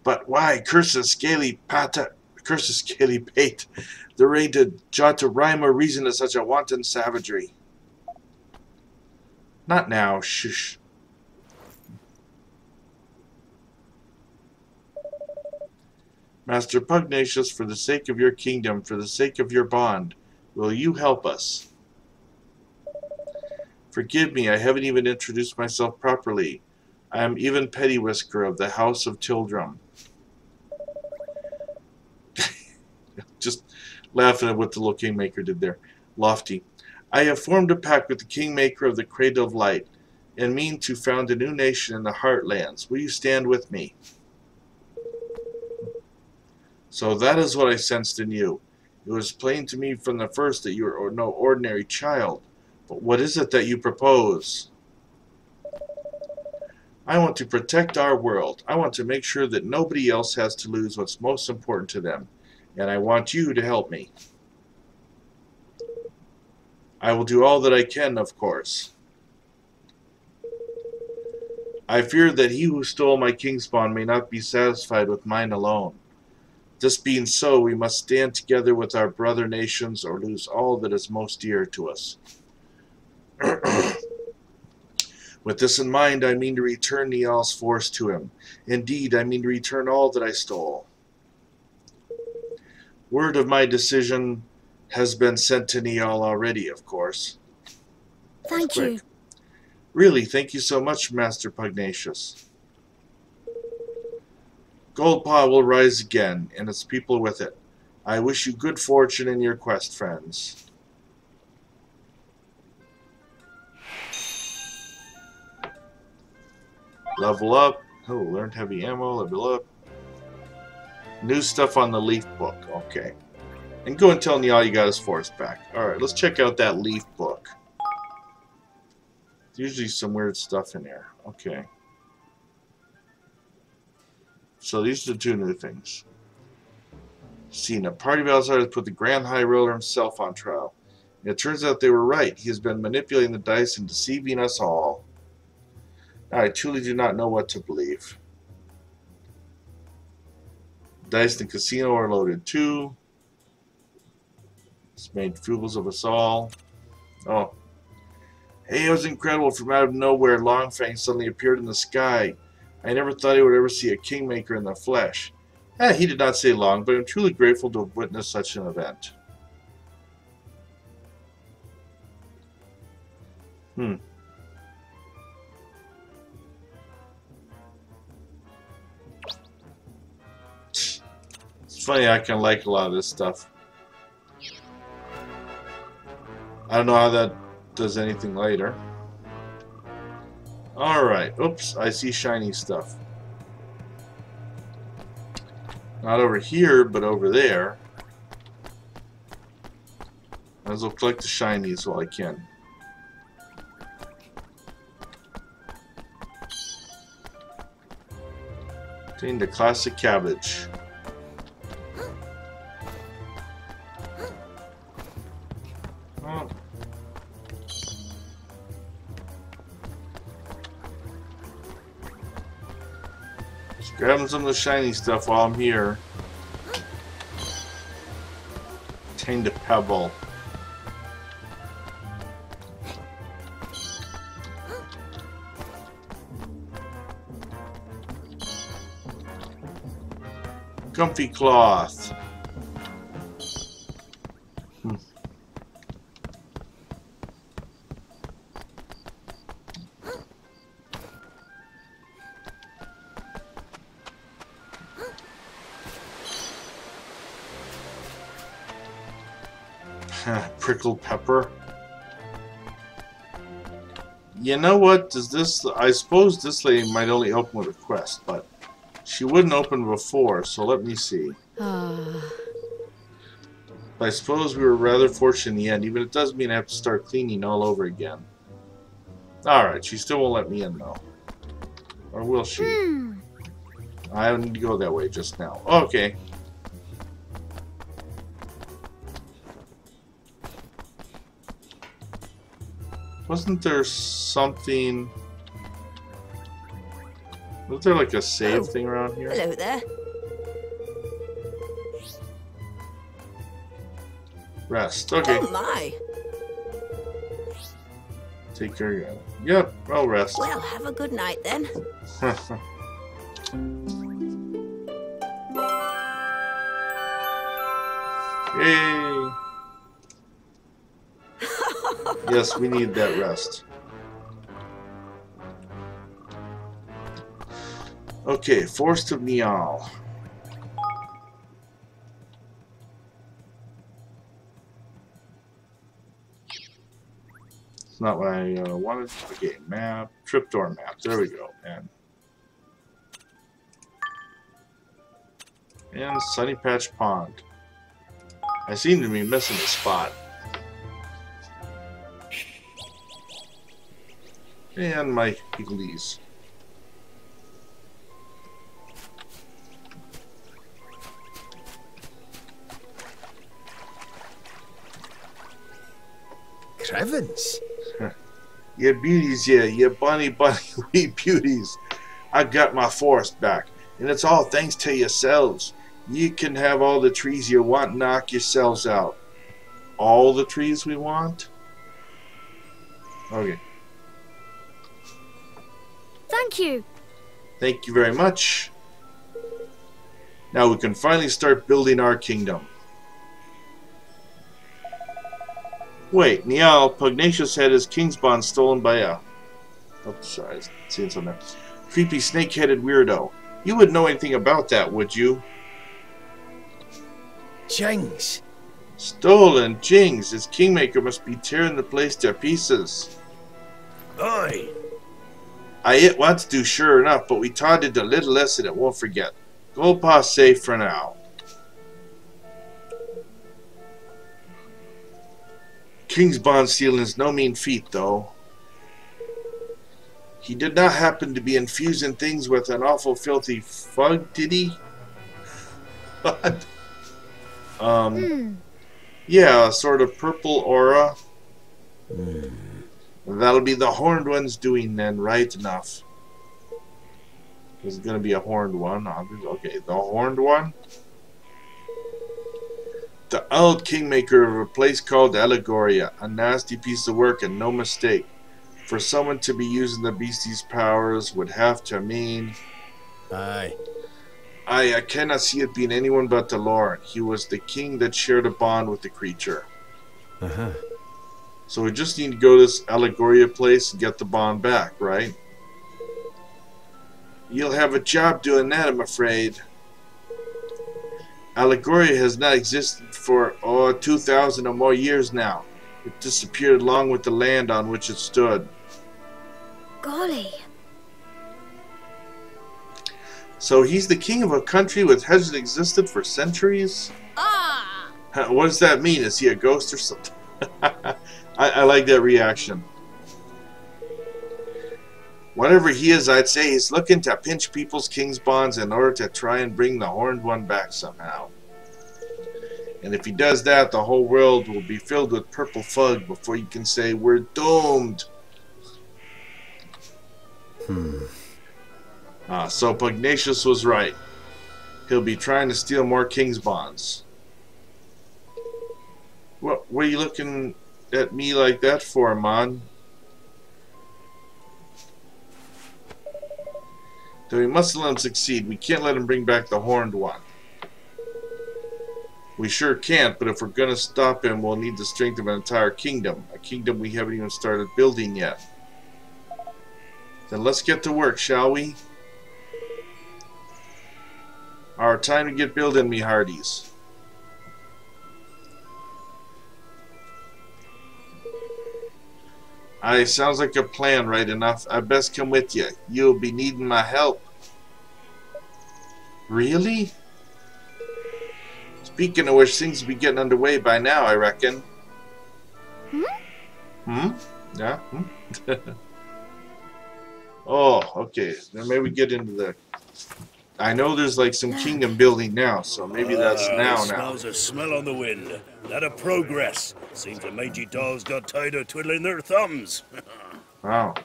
But why? Curses scaly pate, the reign to jot to rhyme or reason to such a wanton savagery. Not now, shush. Master Pugnacious, for the sake of your kingdom, for the sake of your bond, will you help us? Forgive me, I haven't even introduced myself properly. I am Even Pettywhisker of the House of Tildrum. Just laughing at what the little kingmaker did there. Lofty. I have formed a pact with the kingmaker of the Cradle of Light, and mean to found a new nation in the Heartlands. Will you stand with me? So that is what I sensed in you. It was plain to me from the first that you are no ordinary child. But what is it that you propose? I want to protect our world. I want to make sure that nobody else has to lose what's most important to them. And I want you to help me. I will do all that I can, of course. I fear that he who stole my king's bond may not be satisfied with mine alone. This being so, we must stand together with our brother nations or lose all that is most dear to us. With this in mind, I mean to return Nial's force to him. Indeed, I mean to return all that I stole. Word of my decision has been sent to Nial already, of course. Thank you. Really, thank you so much, Master Pugnacious. Goldpaw will rise again, and its people with it. I wish you good fortune in your quest, friends. Level up. Oh, learned heavy ammo. Level up. New stuff on the Leaf Book. Okay. And go and tell Nial you got his force back. Alright, let's check out that Leaf Book. There's usually some weird stuff in here. Okay. So these are the two new things. Seen a party of outsiders put the Grand High Roller himself on trial. And it turns out they were right. He has been manipulating the dice and deceiving us all. I truly do not know what to believe. Dice in the casino are loaded too. It's made fools of us all. Oh. Hey, it was incredible. From out of nowhere, Longfang suddenly appeared in the sky. I never thought I would ever see a kingmaker in the flesh. He did not say long, but I'm truly grateful to have witnessed such an event. It's funny, I can like a lot of this stuff. I don't know how that does anything later. Alright, oops, I see shiny stuff. Not over here, but over there. Might as well collect the shinies while I can. Obtain the classic cabbage. Oh. Just grabbing some of the shiny stuff while I'm here. Obtain the pebble. Comfy cloth. Prickled pepper. You know what? Does this? I suppose this lady might only open with a quest, but she wouldn't open before. So let me see. I suppose we were rather fortunate in the end, even if it does mean I have to start cleaning all over again. Alright, she still won't let me in though. Or will she? I don't need to go that way just now. Okay. Wasn't there something... Was there like a save thing around here? Hello there. Rest. Okay. Oh my. Take care of you. Yep, I'll rest. Well, have a good night then. Yay! Yes, we need that rest. Okay, Forest of Niall. It's not what I wanted. Okay, map. Tripdoor map. There we go. And Sunny Patch Pond. I seem to be missing a spot. And my piggies. Crevens? Yeah, beauties, yeah, you bunny wee beauties. I got my forest back, and it's all thanks to yourselves. You can have all the trees you want, knock yourselves out. All the trees we want? Okay. Thank you. Thank you very much. Now we can finally start building our kingdom. Wait, Niall, Pugnacious had his king's bond stolen by a... Oh, sorry, I was seeing something there. Creepy snake-headed weirdo. You wouldn't know anything about that, would you? Jings. Stolen, Jings. His kingmaker must be tearing the place to pieces. Aye. I want to do sure enough, but we taught it a little lesson it won't forget. Goldpaw safe for now. King's bond stealing is no mean feat, though. He did not happen to be infusing things with an awful filthy fug, did he? What? Yeah, a sort of purple aura. That'll be the horned one's doing then, right enough. There's gonna be a horned one. Okay, the horned one. The old kingmaker of a place called Allegoria, a nasty piece of work and no mistake. For someone to be using the beastie's powers would have to mean... Aye. I cannot see it being anyone but the Lord. He was the king that shared a bond with the creature. So we just need to go to this Allegoria place and get the bond back, right? You'll have a job doing that, I'm afraid. Allegoria has not existed for 2,000 or more years now. It disappeared along with the land on which it stood. Golly. So he's the king of a country which hasn't existed for centuries? Ah! What does that mean? Is he a ghost or something? I like that reaction. Whatever he is, I'd say he's looking to pinch people's king's bonds in order to try and bring the horned one back somehow. And if he does that, the whole world will be filled with purple fug before you can say, we're doomed. So Pugnacious was right. He'll be trying to steal more king's bonds. What are you looking at me like that for, Mon? Then we must let him succeed. We can't let him bring back the horned one. We sure can't, but if we're going to stop him, we'll need the strength of an entire kingdom. A kingdom we haven't even started building yet. Then let's get to work, shall we? Our time to get building, me hearties. Aye, sounds like a plan, right enough. I best come with you. You'll be needing my help. Really? Speaking of which, things will be getting underway by now, I reckon. Hmm? Yeah? Hmm? Oh, okay. Then maybe we get into the... I know there's like some kingdom building now, so maybe that's now. Smells a smell on the wind. That of progress. Seems the mangy dogs got tired of twiddling their thumbs. Wow.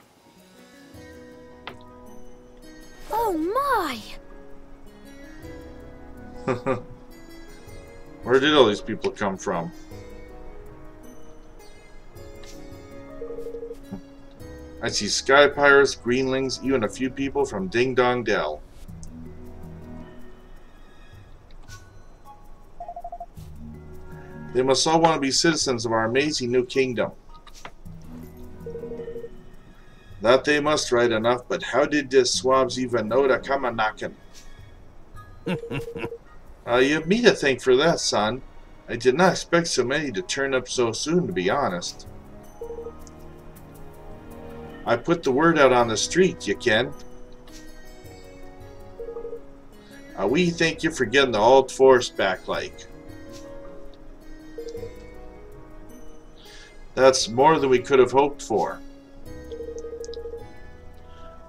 Oh my! Where did all these people come from? I see sky pirates, greenlings, even a few people from Ding Dong Dell. They must all want to be citizens of our amazing new kingdom. That they must, right enough, but how did the swabs even know to come a-knocking? You have me to thank for that, son. I did not expect so many to turn up so soon, to be honest. I put the word out on the street, you ken. We thank you for getting the old force back, like. That's more than we could have hoped for.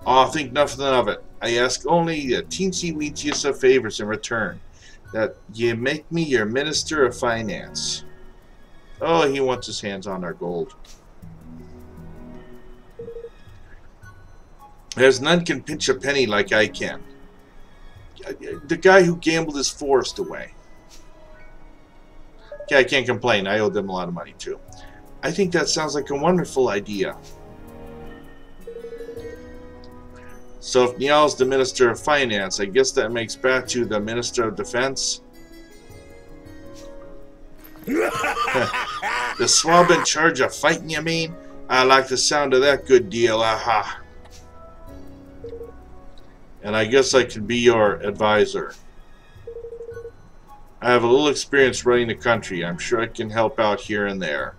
Oh, think nothing of it. I ask only a teensy-weensy of favors in return. That ye make me your Minister of Finance. Oh, he wants his hands on our gold. There's none can pinch a penny like I can. The guy who gambled his forest away. Okay, I can't complain. I owe them a lot of money too. I think that sounds like a wonderful idea. So if Niall's the Minister of Finance, I guess that makes Batu the Minister of Defense. The swab in charge of fighting, you mean? I like the sound of that good deal, aha. And I guess I can be your advisor. I have a little experience running the country. I'm sure I can help out here and there.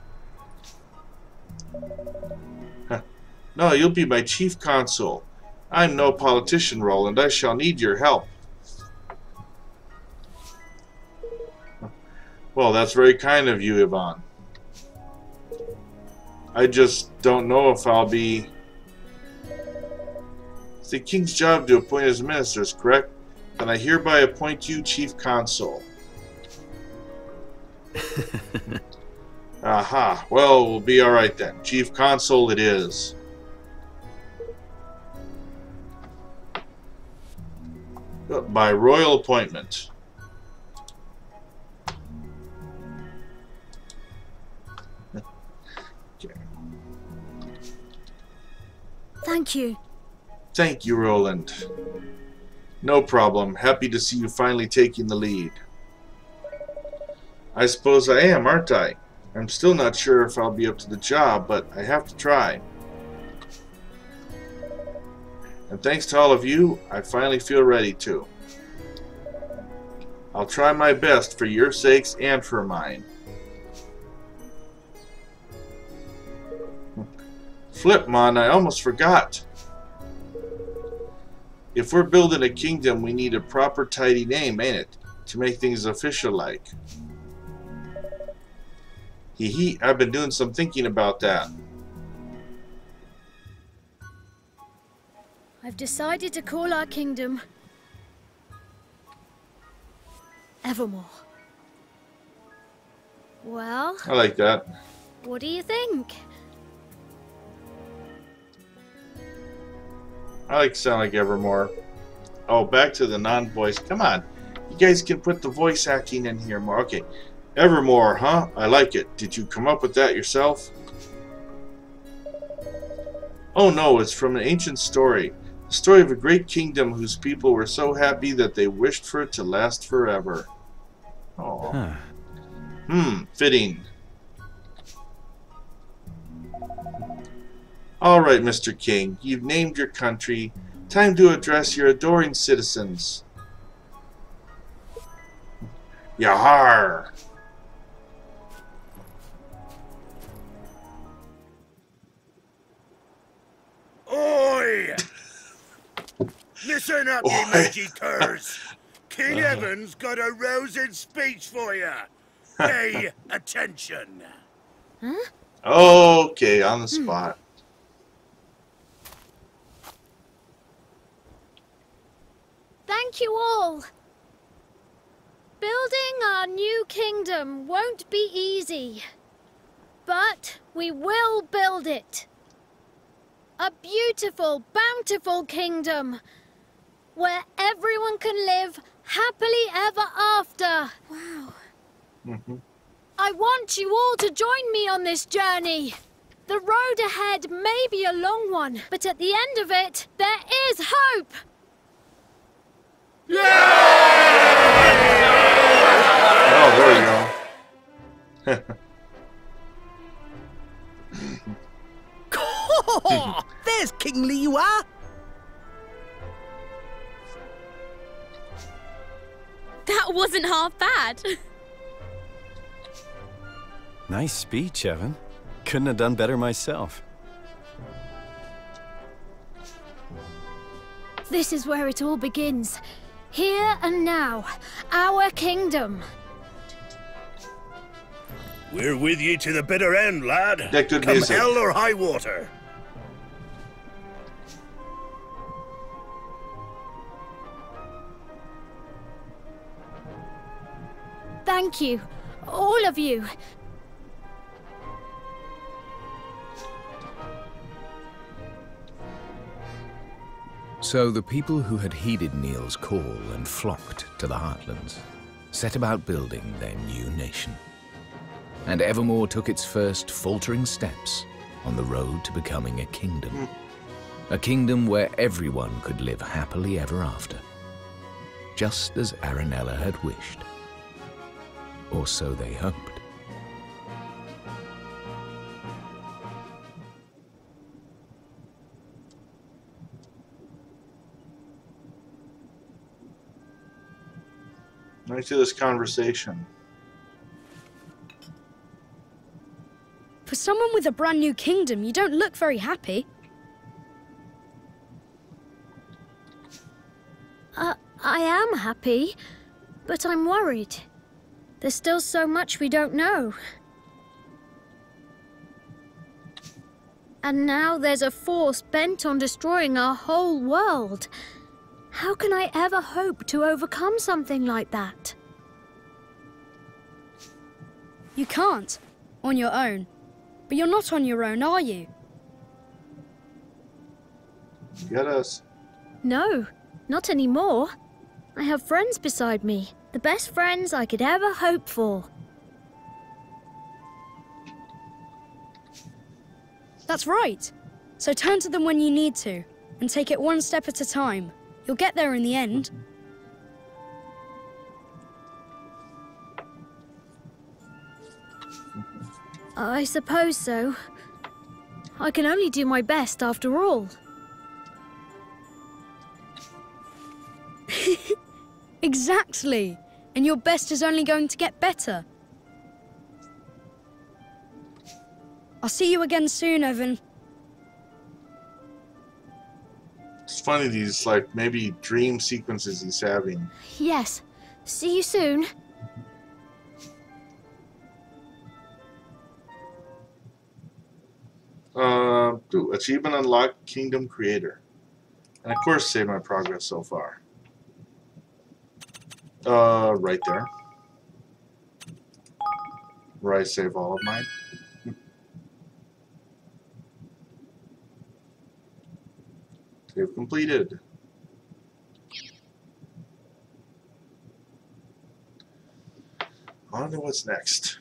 No, you'll be my chief consul. I'm no politician, Roland. I shall need your help. Well, that's very kind of you, Yvonne. I just don't know if I'll be... It's the king's job to appoint his ministers, correct? Then I hereby appoint you chief consul. Aha. Well, we'll be alright then. Chief consul it is. By royal appointment. Okay. Thank you. Thank you, Roland. No problem. Happy to see you finally taking the lead. I suppose I am, aren't I? I'm still not sure if I'll be up to the job, but I have to try. And thanks to all of you, I finally feel ready to. I'll try my best for your sakes and for mine. Flipmon, I almost forgot. If we're building a kingdom, we need a proper tidy name, ain't it? To make things official-like. Hee, I've been doing some thinking about that. I've decided to call our kingdom Evermore. Well, I like that. what do you think? I like to sound like Evermore. Oh, back to the non-voice. Come on. You guys can put the voice acting in here more. Okay. Evermore, huh? I like it. Did you come up with that yourself? Oh no, it's from an ancient story. The story of a great kingdom whose people were so happy that they wished for it to last forever. Oh. Fitting. Alright, Mr. King. You've named your country. Time to address your adoring citizens. Yahar! Oi! Listen up, you Oi. mangy curs. King Evan's got a rousing speech for you. Pay attention. Okay, on the spot. Thank you all. Building our new kingdom won't be easy. But we will build it. A beautiful, bountiful kingdom where everyone can live happily ever after. Wow. I want you all to join me on this journey. The road ahead may be a long one, but at the end of it, there is hope. Oh, there we go. There's kingly you are. That wasn't half bad. Nice speech, Evan. Couldn't have done better myself. This is where it all begins. Here and now, our kingdom. We're with you to the bitter end, lad. That good Come music. hell or high water. Thank you, all of you. So the people who had heeded Neil's call and flocked to the Heartlands set about building their new nation. And Evermore took its first faltering steps on the road to becoming a kingdom. A kingdom where everyone could live happily ever after. Just as Aranella had wished. Or so they hoped. Right to this conversation. For someone with a brand new kingdom, you don't look very happy. I am happy, but I'm worried. There's still so much we don't know. And now there's a force bent on destroying our whole world. How can I ever hope to overcome something like that? You can't, on your own. But you're not on your own, are you? Get us. No, not anymore. I have friends beside me. The best friends I could ever hope for. That's right. So turn to them when you need to, and take it one step at a time. You'll get there in the end. I suppose so. I can only do my best after all. Exactly. And your best is only going to get better. I'll see you again soon, Evan. It's funny, these, like, maybe dream sequences he's having. Yes. See you soon. Achievement unlocked, Kingdom Creator. And of course, save my progress so far. Right there. Where I save all of mine. Save completed. I don't know what's next.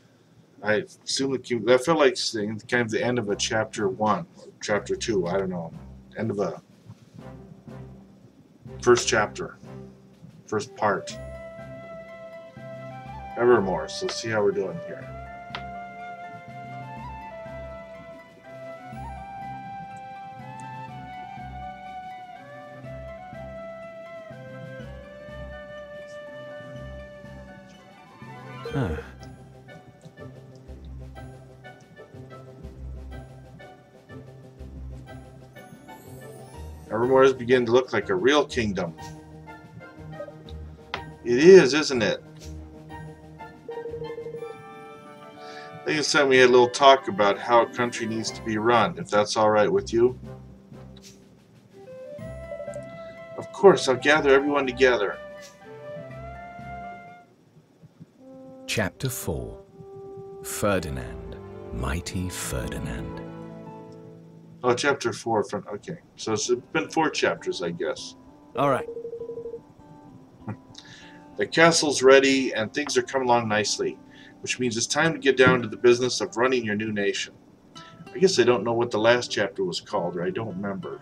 I assume that felt like kind of the end of a chapter 1, or chapter 2. I don't know. End of a first chapter, first part. Evermore. So let's see how we're doing here. Huh. Evermore is beginning to look like a real kingdom. It is, isn't it? I think it's time we had a little talk about how a country needs to be run, if that's all right with you. Of course, I'll gather everyone together. Chapter 4. Ferdinand, Mighty Ferdinand. Oh, chapter 4 from... Okay, so it's been 4 chapters, I guess. All right. The castle's ready, and things are coming along nicely, which means it's time to get down to the business of running your new nation. I guess I don't know what the last chapter was called, or I don't remember.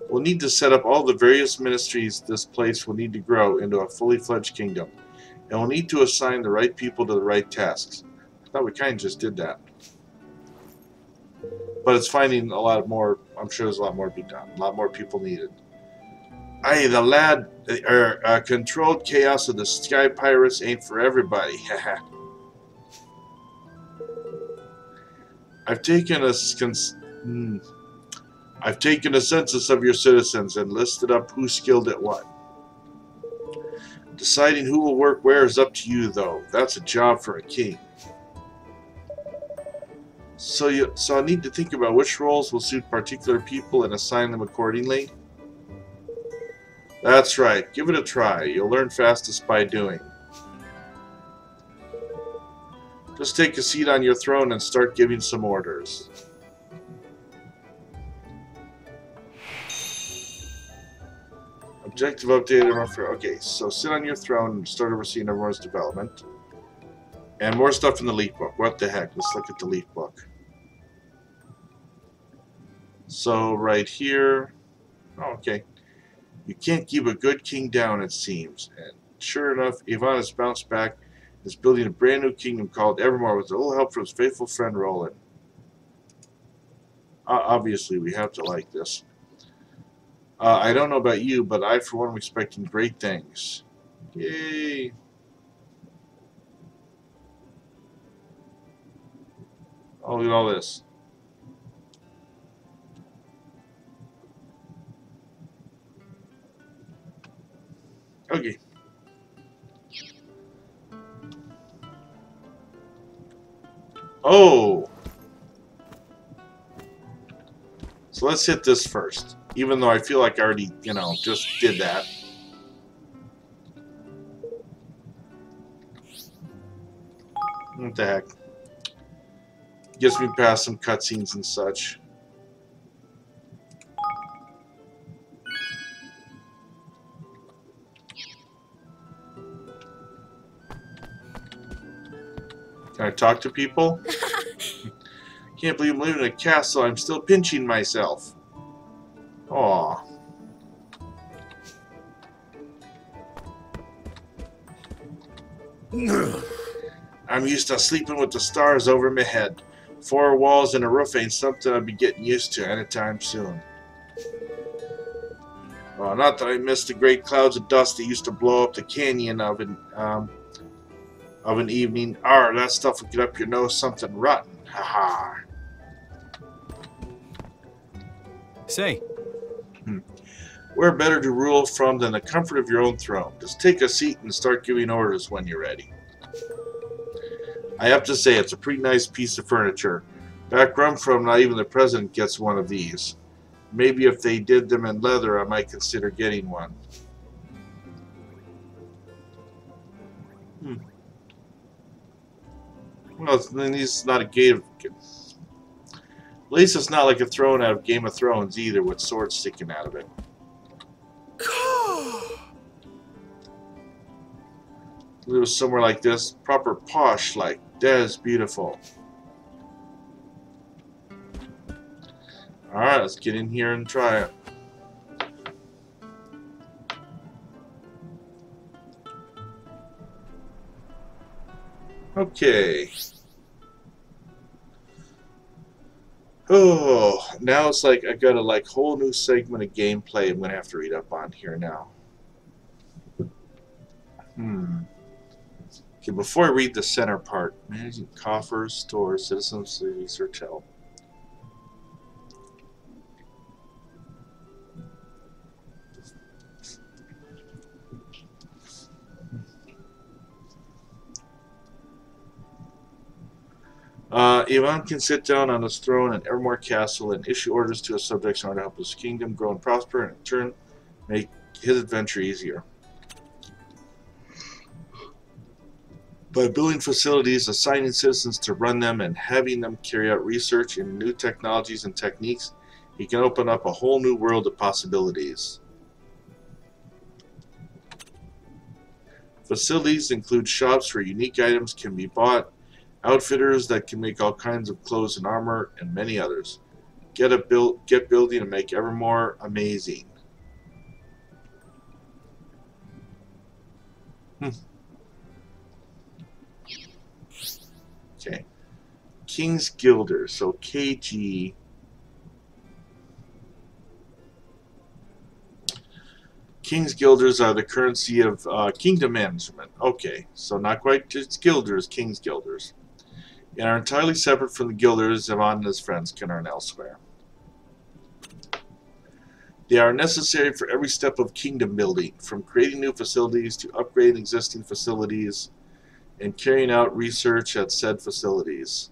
We'll need to set up all the various ministries this place will need to grow into a fully fledged kingdom, and we'll need to assign the right people to the right tasks. I thought we kind of just did that. But it's finding a lot more, I'm sure there's a lot more to be done, a lot more people needed. Aye, the lad, controlled chaos of the sky pirates ain't for everybody. I've taken a census of your citizens and listed up who's skilled at what. Deciding who will work where is up to you, though. That's a job for a king. So I need to think about which roles will suit particular people and assign them accordingly. That's right. Give it a try. You'll learn fastest by doing. Just take a seat on your throne and start giving some orders. Objective updated. Okay, so sit on your throne and start overseeing everyone's development. And more stuff in the leaf book. What the heck? Let's look at the leaf book. So right here. Oh, okay. You can't keep a good king down, it seems. And sure enough, Ivan has bounced back and is building a brand new kingdom called Evermore with a little help from his faithful friend Roland. Obviously, we have to like this. I don't know about you, but I, for one, am expecting great things. Yay! Oh, look at all this. Okay. Oh! So let's hit this first. Even though I feel like I already, you know, just did that. What the heck? Gets me past some cutscenes and such. Can I talk to people? Can't believe I'm living in a castle. I'm still pinching myself. Aw. I'm used to sleeping with the stars over my head. 4 walls and a roof ain't something I'll be getting used to anytime soon. Oh, not that I miss the great clouds of dust that used to blow up the canyon of an evening. That stuff will get up your nose something rotten. Ha-ha. Say. Where better to rule from than the comfort of your own throne? Just take a seat and start giving orders when you're ready. I have to say, it's a pretty nice piece of furniture. Back where I'm from, not even the president gets one of these. Maybe if they did them in leather, I might consider getting one. Well, then he's not a game. At least it's not like a throne out of Game of Thrones either, with swords sticking out of it. It was somewhere like this, proper posh, like that is beautiful. All right, let's get in here and try it. Okay. Oh, now it's like I got a whole new segment of gameplay I'm gonna have to read up on here now. Okay, before I read the center part, managing coffers, stores, citizens, research help. Ivan can sit down on his throne in Evermore Castle and issue orders to his subjects in order to help his kingdom grow and prosper, and in turn make his adventure easier. By building facilities, assigning citizens to run them, and having them carry out research in new technologies and techniques, he can open up a whole new world of possibilities. Facilities include shops where unique items can be bought, outfitters that can make all kinds of clothes and armor, and many others. Get building and make Evermore amazing. Okay. King's Guilders, so KG. King's Guilders are the currency of kingdom management. Okay, so not quite just Guilders, King's Guilders. And are entirely separate from the Guilders Ivan and his friends can earn elsewhere. They are necessary for every step of kingdom building, from creating new facilities to upgrading existing facilities and carrying out research at said facilities.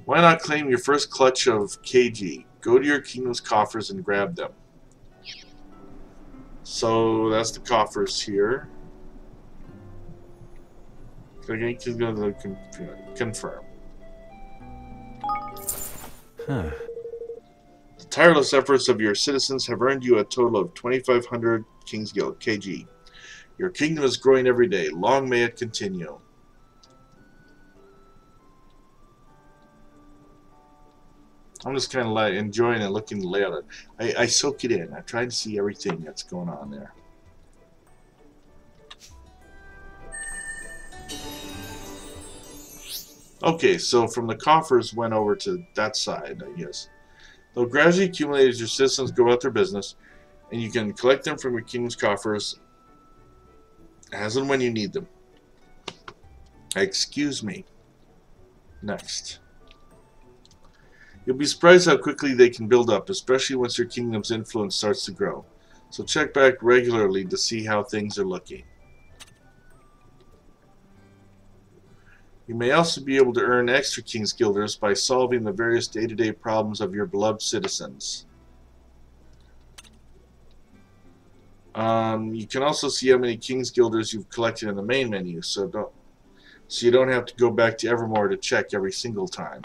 Why not claim your first clutch of KG? Go to your kingdom's coffers and grab them. So that's the coffers here. Again, he's going to confirm. Huh. The tireless efforts of your citizens have earned you a total of 2,500 King's Guild KG. Your kingdom is growing every day. Long may it continue. I'm just kind of like enjoying and looking at the layout. I soak it in. I try to see everything that's going on there. Okay, so from the coffers went over to that side, I guess. They'll gradually accumulate as your citizens go about their business, and you can collect them from your kingdom's coffers as and when you need them. Excuse me. Next. You'll be surprised how quickly they can build up, especially once your kingdom's influence starts to grow. So check back regularly to see how things are looking. You may also be able to earn extra King's Guilders by solving the various day-to-day problems of your beloved citizens. You can also see how many King's Guilders you've collected in the main menu, so you don't have to go back to Evermore to check every single time.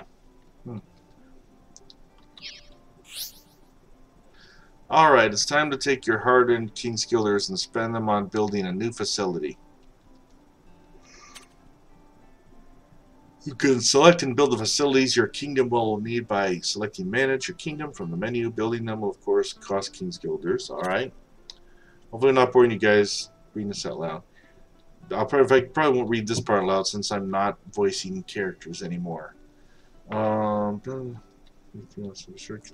Alright, it's time to take your hard-earned King's Guilders and spend them on building a new facility. You can select and build the facilities your kingdom will need by selecting Manage Your Kingdom from the menu. Building them will, of course, cost King's Guilders. Alright. Hopefully I'm not boring you guys reading this out loud. I probably won't read this part aloud since I'm not voicing characters anymore. Sure,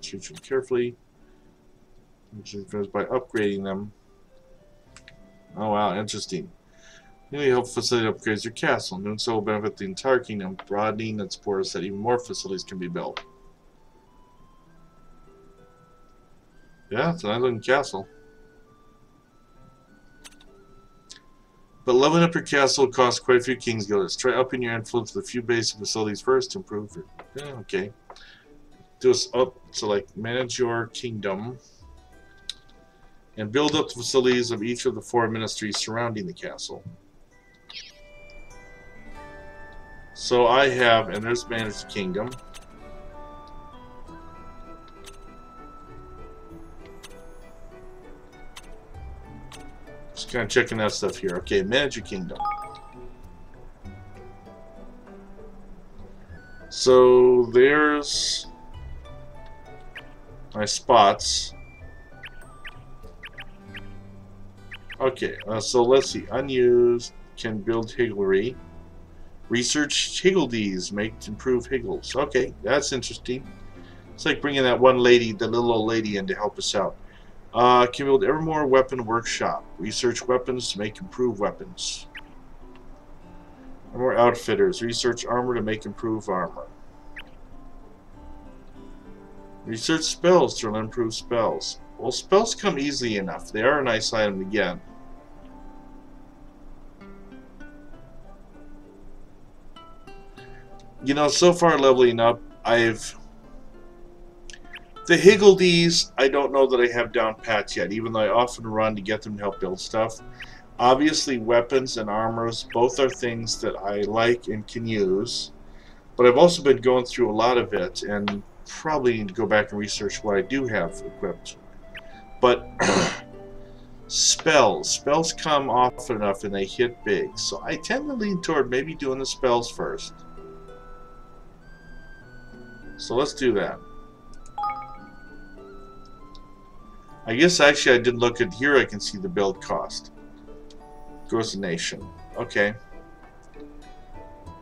choose them carefully. By upgrading them. Oh wow, interesting. You need help facility upgrades your castle. Doing so will benefit the entire kingdom, broadening its borders so that even more facilities can be built. Yeah, it's an island castle. But leveling up your castle costs quite a few King's Guilders. Try upping your influence with a few basic facilities first to improve it. Yeah, okay. Do us up, so like manage your kingdom. And build up the facilities of each of the 4 ministries surrounding the castle. So I have, and there's Manage the Kingdom. Just kind of checking that stuff here. Okay, Manage your Kingdom. So there's my spots. Okay, so let's see. Unused, can build Higglery. Research Higgledies, improve Higgles. Okay, that's interesting. It's like bringing that one lady, the little old lady, in to help us out. Can build Evermore Weapon Workshop. Research weapons to make improved weapons. More Outfitters. Research armor to make improved armor. Research spells to learn improved spells. Well, spells come easily enough. They are a nice item to get. You know, so far leveling up, the Higgledies, I don't know that I have down pat yet, even though I often run to get them to help build stuff. Obviously, weapons and armors, both are things that I like and can use. But I've also been going through a lot of it, and probably need to go back and research what I do have equipped. But spells come often enough and they hit big. So I tend to lean toward maybe doing the spells first. So let's do that. I guess actually I did look at here. I can see the build cost. Gross a nation. Okay.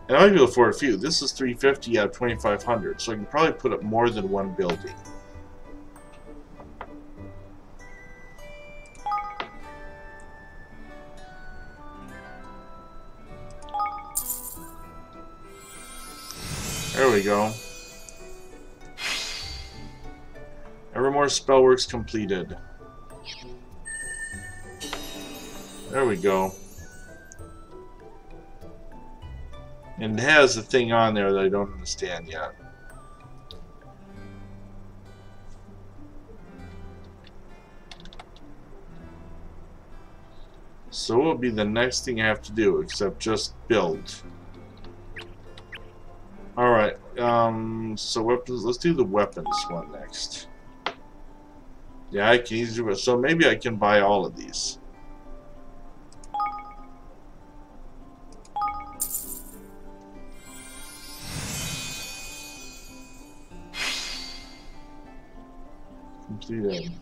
And I might be able to afford a few. This is 350 out of 2,500, so I can probably put up more than one building. There we go. Evermore Spellworks completed. There we go. And it has a thing on there that I don't understand yet. So what will be the next thing I have to do except just build? Alright, so weapons, let's do the weapons one next. Yeah, I can easily do it. So maybe I can buy all of these. Completed.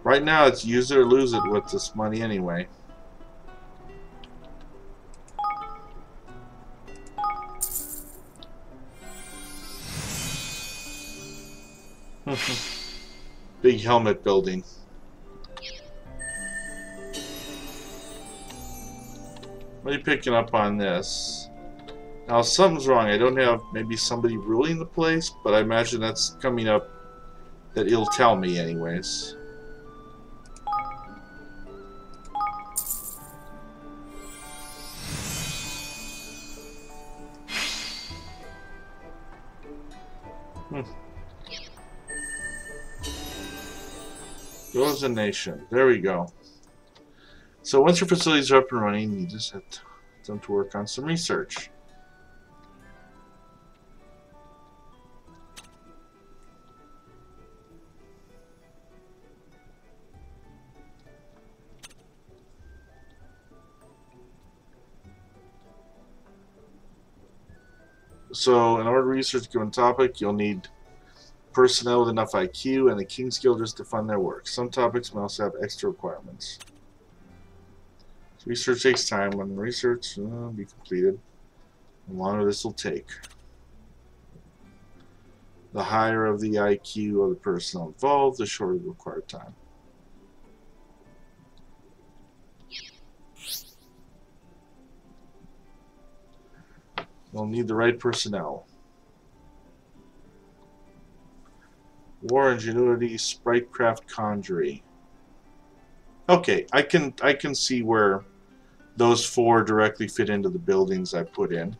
Right now it's use it or lose it with this money anyway. Big helmet building. What are you picking up on this? Now something's wrong. I don't have maybe somebody ruling the place, but I imagine that's coming up that it'll tell me anyways. Grows a nation. There we go. So once your facilities are up and running, you just have them to work on some research. So in order to research a given topic, you'll need personnel with enough IQ and the King's Guilders to fund their work. Some topics may also have extra requirements. So research takes time. When research will be completed, the longer this will take. The higher of the IQ of the personnel involved, the shorter the required time. You'll need the right personnel. War, Ingenuity, Spritecraft, Conjury. Okay, I can see where those four directly fit into the buildings I put in.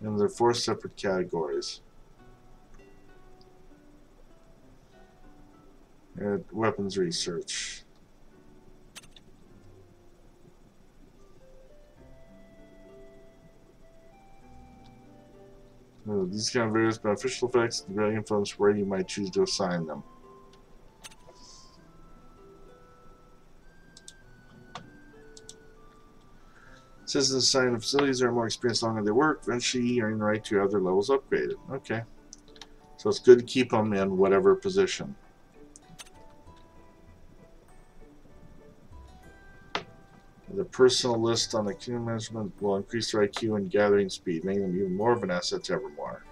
And they're four separate categories. Weapons research. These kind of various beneficial effects depending on where you might choose to assign them. Citizens assigned facilities are more experienced the longer they work, eventually earning the right to have their levels upgraded. Okay. So it's good to keep them in whatever position. The personal list on the Kingdom management will increase their IQ and gathering speed, making them even more of an asset to Evermore.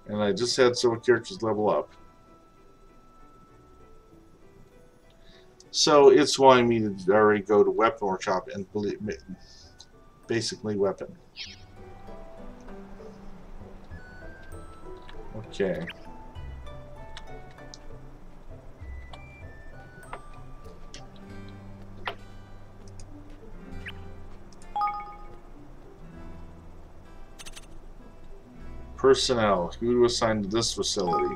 And I just had several characters level up. So it's wanting me to already go to Weapon Workshop and basically weapon. Okay. Personnel. Who was assigned to this facility?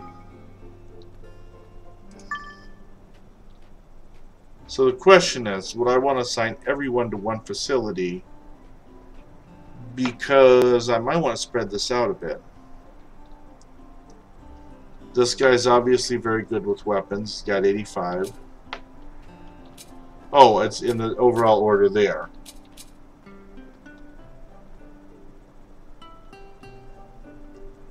So the question is, would I want to assign everyone to one facility? Because I might want to spread this out a bit. This guy's obviously very good with weapons. He's got 85. Oh, it's in the overall order there.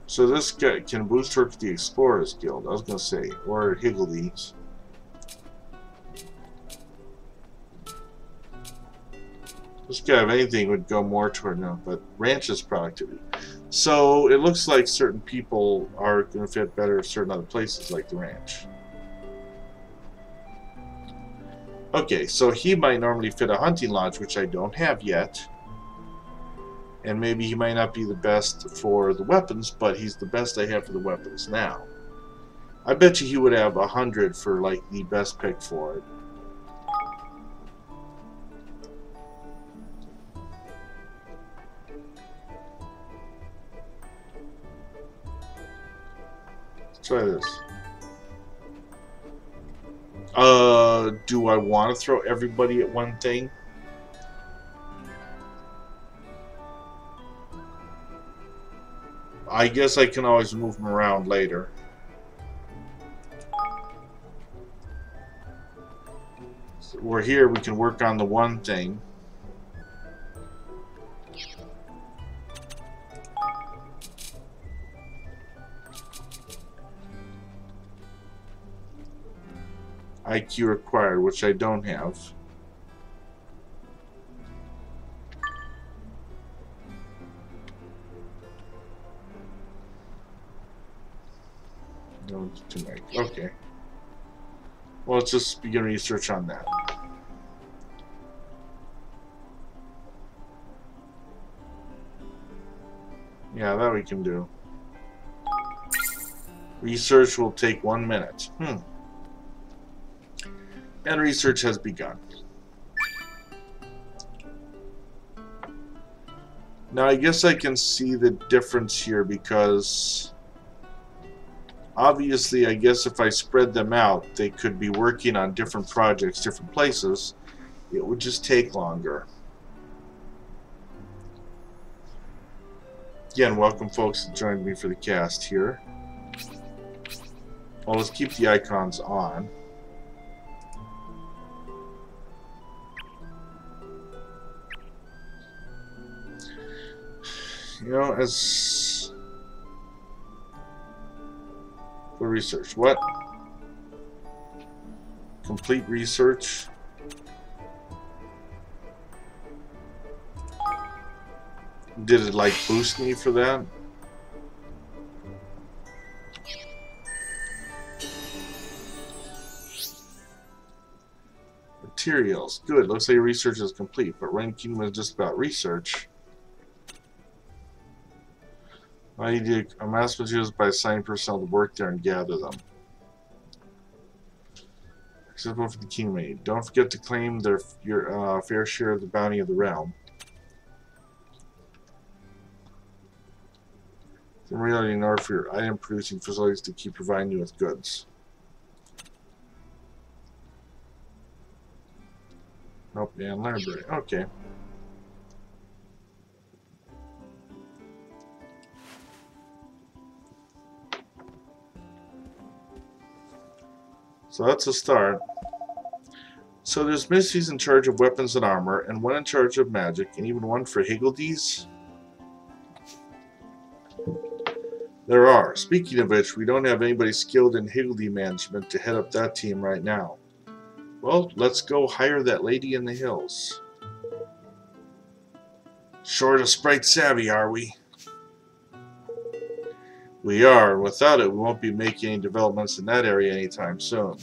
So this guy can boost work with the Explorers Guild, I was going to say, or Higgledies. This guy, if anything, would go more toward him, but Ranch's productivity. So it looks like certain people are going to fit better at certain other places, like the Ranch. Okay, so he might normally fit a hunting lodge, which I don't have yet. And maybe he might not be the best for the weapons, but he's the best I have for the weapons now. I bet you he would have 100 for, like, the best pick for it. Let's try this. Do I want to throw everybody at one thing? I guess I can always move them around later. So we're here, we can work on the one thing. IQ required, which I don't have. No, to make. Okay. Well, let's just begin research on that. Yeah, that we can do. Research will take 1 minute. And research has begun. Now, I guess I can see the difference here because obviously, I guess if I spread them out, they could be working on different projects, different places. It would just take longer. Again, welcome folks that joined me for the cast here. Well, let's keep the icons on. You know, as for research, what? Complete research. Did it like boost me for that? Materials. Good. Looks like research is complete, but ranking was just about research. I need to amass materials by assigning personnel to work there and gather them. Acceptable for the kingmaid. Don't forget to claim your fair share of the bounty of the realm. From reality in order for your item producing facilities to keep providing you with goods. Nope, yeah, library. Okay. So that's a start. So there's Misty's in charge of weapons and armor, and one in charge of magic, and even one for Higgledies. There are. Speaking of which, we don't have anybody skilled in Higgledy management to head up that team right now. Well, let's go hire that lady in the hills. Short of sprite savvy, are we? We are, and without it, we won't be making any developments in that area anytime soon.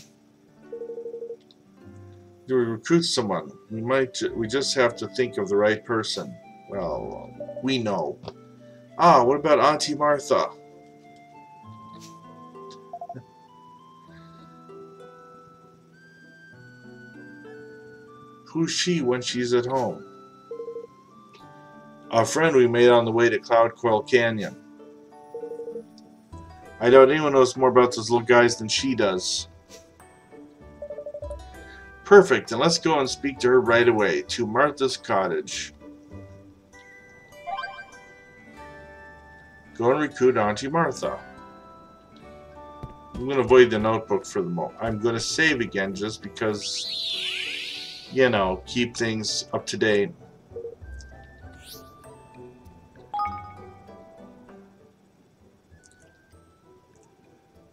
Do we recruit someone? We just have to think of the right person. Well, we know. Ah, what about Auntie Martha? Who's she when she's at home? A friend we made on the way to Cloud Coil Canyon. I doubt anyone knows more about those little guys than she does. Perfect, and let's go and speak to her right away. To Martha's cottage. Go and recruit Auntie Martha. I'm going to avoid the notebook for the moment. I'm going to save again just because, you know, keep things up to date.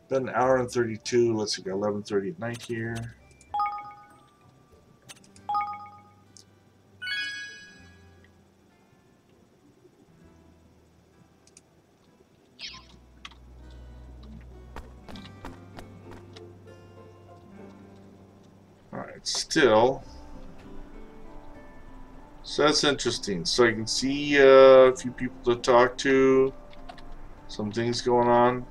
Been an hour and 32. Let's see, got 11:30 at night here. Alright, still. So that's interesting. So I can see a few people to talk to. Some things going on.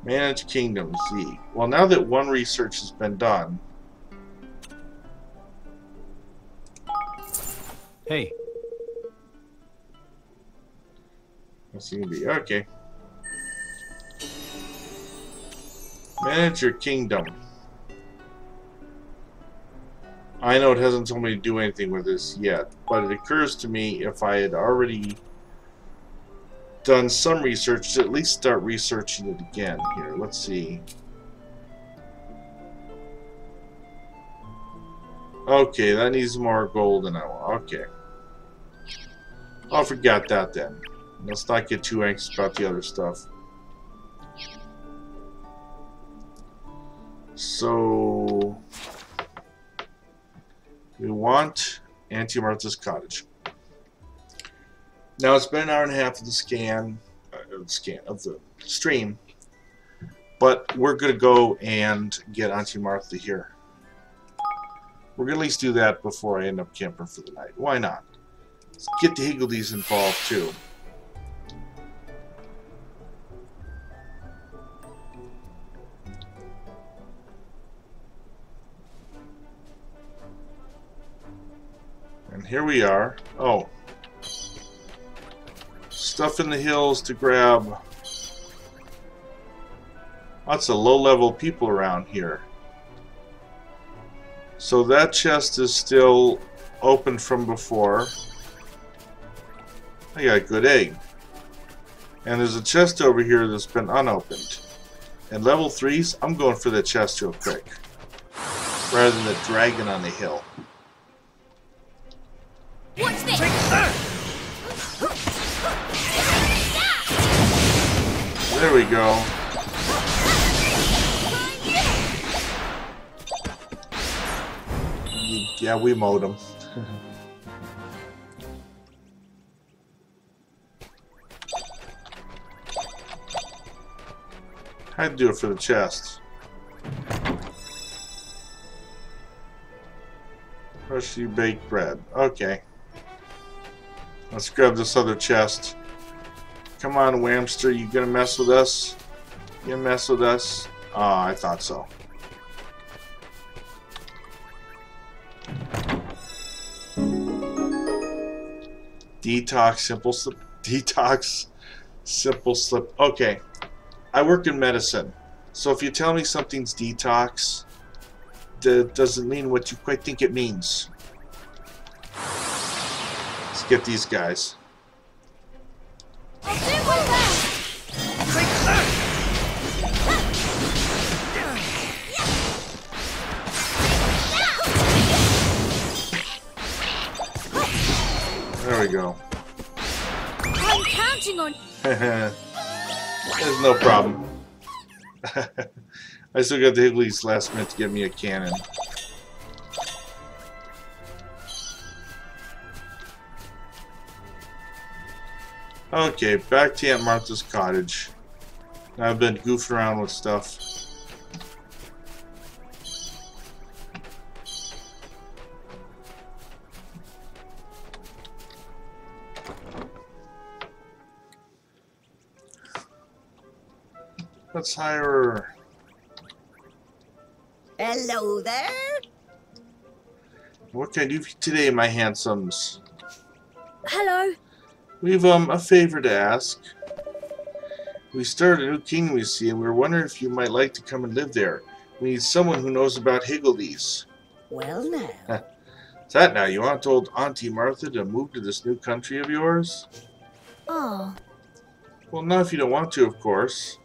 Manage Kingdom Z. Well, now that one research has been done. Hey. What's it gonna be? Okay. Manage your kingdom. I know it hasn't told me to do anything with this yet, but it occurs to me if I had already done some research to at least start researching it again here. Let's see. Okay, that needs more gold than I want. Okay. I'll forget that then. Let's not get too anxious about the other stuff. So we want Auntie Martha's cottage. Now it's been an hour and a half of the scan of the stream, but we're gonna go and get Auntie Martha here. We're gonna at least do that before I end up camping for the night. Why not? Let's get the Higgledies involved too. And here we are. Oh. Stuff in the hills to grab. Lots of low-level people around here. So that chest is still open from before. I got a good egg. And there's a chest over here that's been unopened. And level 3s, I'm going for the chest real quick. Rather than the dragon on the hill. What's this? There we go. Yeah, we mowed him. I'd do it for the chest. Freshly baked bread. Okay. Let's grab this other chest. Come on, Whamster, you gonna mess with us? You gonna mess with us? Oh, I thought so. Detox, simple slip. Detox, simple slip. Okay. I work in medicine. So if you tell me something's detox, that doesn't mean what you quite think it means. Let's get these guys. There we go. I'm counting on. There's no problem. I still got the Higgledies last minute to get me a cannon. Okay, back to Aunt Martha's cottage. I've been goofing around with stuff. Let's hire her. Hello there. What can I do for you today, my handsomes? Hello. We've a favor to ask. We started a new kingdom, you see, and we were wondering if you might like to come and live there. We need someone who knows about higgledies. Well now. Is that now? You want old Auntie Martha to move to this new country of yours? Oh. Well, not if you don't want to, of course.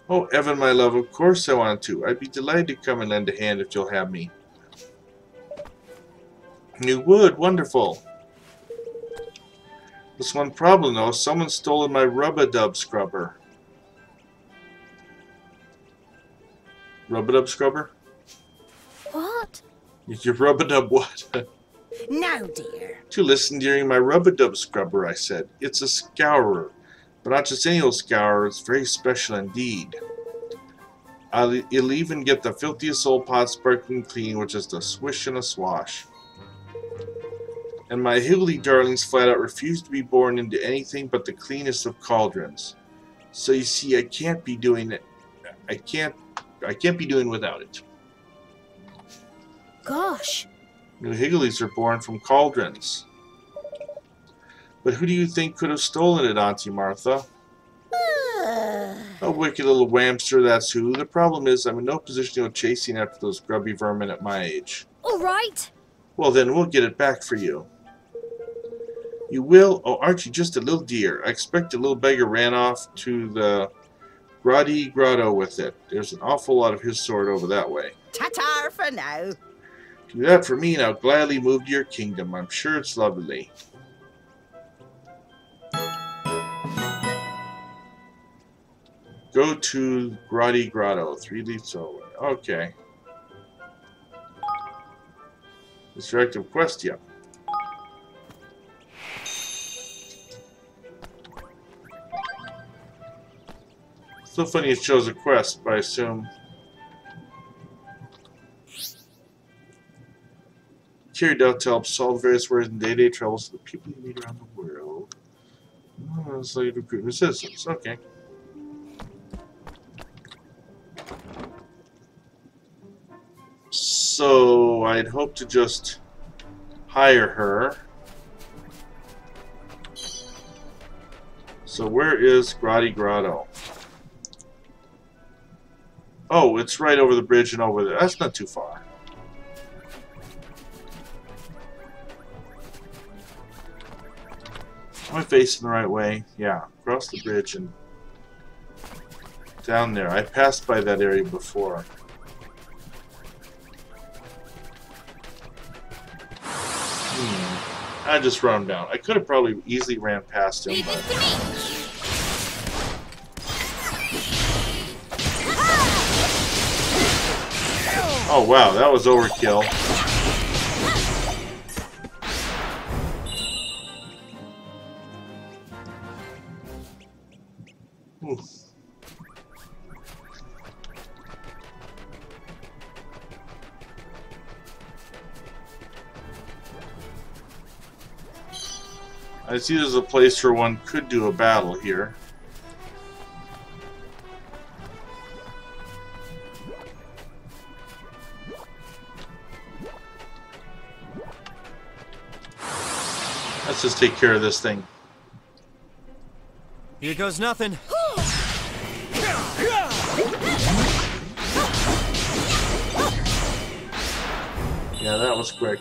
Oh, Evan, my love, of course I want to. I'd be delighted to come and lend a hand if you'll have me. You would? Wonderful. There's one problem, though. Someone's stolen my rub-a-dub scrubber. Rub-a-dub scrubber? What? Your rub-a-dub what? Now, dear. To listen during my rub-a-dub scrubber, I said. It's a scourer. But not just any old scourer. It's very special indeed. It'll even get the filthiest old pot sparkling clean with just a swish and a swash. And my higgledy darlings flat out refuse to be born into anything but the cleanest of cauldrons. So you see, I can't be doing it. I can't be doing without it. Gosh. New higgledies are born from cauldrons. But who do you think could have stolen it, Auntie Martha? A wicked little whamster, that's who. The problem is, I'm in no position to go chasing after those grubby vermin at my age. All right. Well then, we'll get it back for you. You will? Oh, aren't you just a little dear? I expect the little beggar ran off to the Grotto with it. There's an awful lot of his sort over that way. Ta-ta for now. Do that for me, and I'll gladly move to your kingdom. I'm sure it's lovely. Go to Grotto, 3 leaps away. Okay. This directive quest, yeah. Still funny it shows a quest, but I assume. Carried out to help solve various worries and day-to-day troubles of the people you meet around the world. Oh, it's like recruiting citizens. Okay. So I'd hope to just hire her. So where is Grotto? Oh, it's right over the bridge and over there. That's not too far. Am I facing the right way? Yeah, across the bridge and down there. I passed by that area before. I just run him down. I could have probably easily ran past him, but... Oh wow, that was overkill. Oof. I see there's a place where one could do a battle here. Let's just take care of this thing. Here goes nothing. Yeah, that was quick.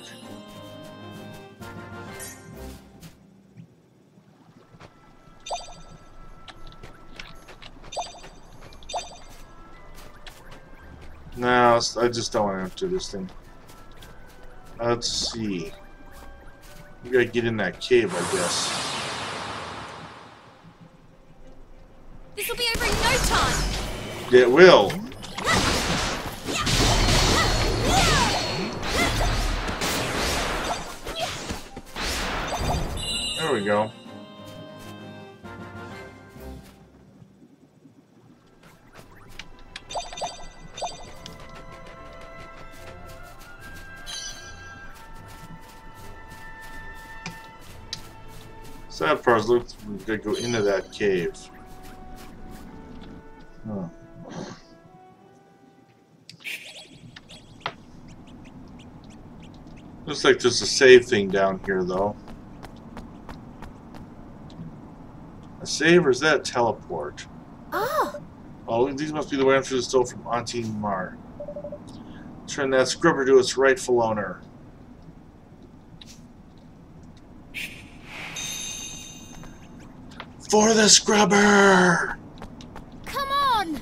No, I just don't want to do this thing. Let's see. We gotta get in that cave, I guess. This'll be over in no time. It will. There we go. Sad part is we gotta go into that cave. Huh. Looks like there's a save thing down here, though. A save, or is that a teleport? Oh, these must be the answers stole from Auntie Mar. Turn that scrubber to its rightful owner. For the scrubber! Come on!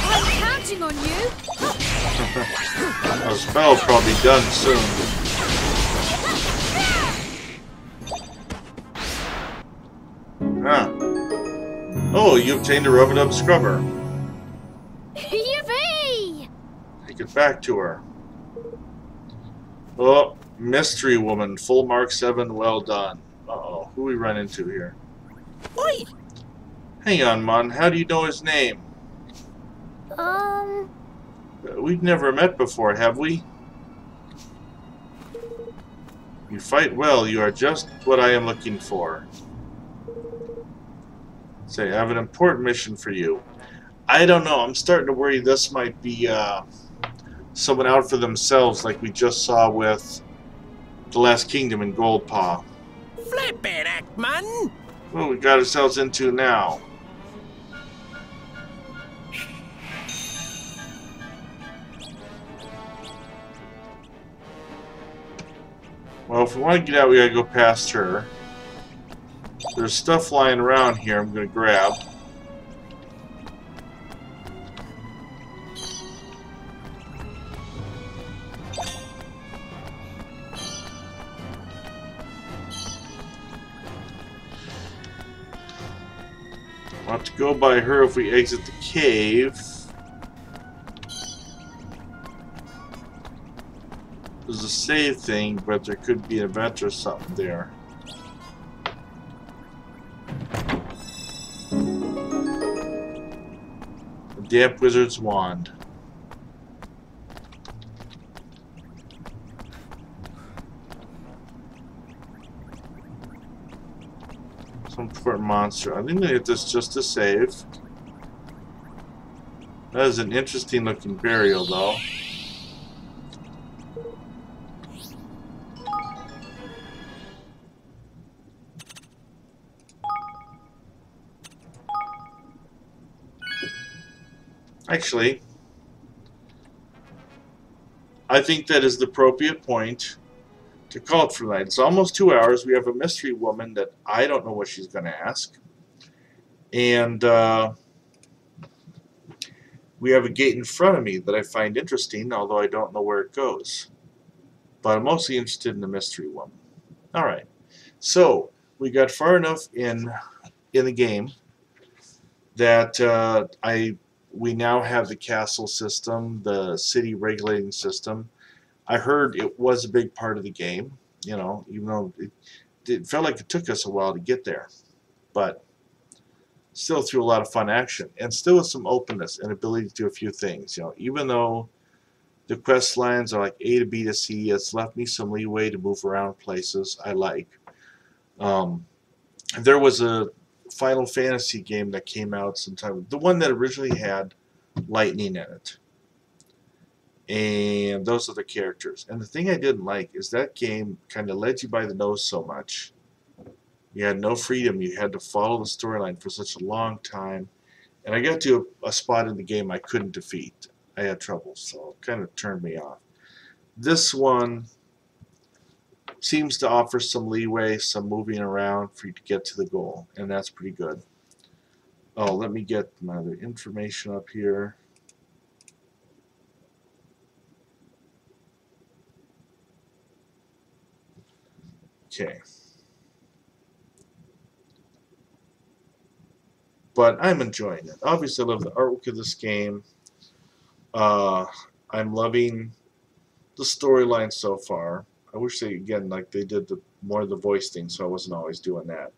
I'm counting on you. Our spell will probably be done soon. Ah. Oh, you obtained a rub-a-dub scrubber. Yippee! Take it back to her. Oh, mystery woman, full mark 7, well done. Uh-oh, who we run into here? Oi! Hang on, Mon, how do you know his name? We've never met before, have we? You fight well, you are just what I am looking for. Say, I have an important mission for you. I don't know, I'm starting to worry this might be someone out for themselves like we just saw with the Last Kingdom in Goldpaw. Flippin' act, man! What we got ourselves into now? Well, if we want to get out, we gotta go past her. There's stuff lying around here I'm gonna grab. We'll have to go by her if we exit the cave. There's a save thing, but there could be an event or something there. A damp wizard's wand. Some important monster. I think they get this just to save. That is an interesting looking burial, though. Actually, I think that is the appropriate point to call it for the night. It's almost 2 hours. We have a mystery woman that I don't know what she's going to ask. And we have a gate in front of me that I find interesting, although I don't know where it goes. But I'm mostly interested in the mystery woman. Alright, so we got far enough in the game that we now have the castle system, the city regulating system. I heard it was a big part of the game, you know, even though it felt like it took us a while to get there. But still through a lot of fun action, and still with some openness and ability to do a few things. You know, even though the quest lines are like A to B to C, it's left me some leeway to move around places I like. There was a Final Fantasy game that came out sometime, the one that originally had lightning in it, and those are the characters. And the thing I didn't like is that game kind of led you by the nose so much. You had no freedom. You had to follow the storyline for such a long time, and I got to a spot in the game I couldn't defeat. I had trouble, so it kind of turned me off. This one seems to offer some leeway, some moving around for you to get to the goal, and that's pretty good. Oh, let me get my other information up here. Okay. But I'm enjoying it. Obviously, I love the artwork of this game. I'm loving the storyline so far. I wish they, again, like they did more of the voice thing, so I wasn't always doing that.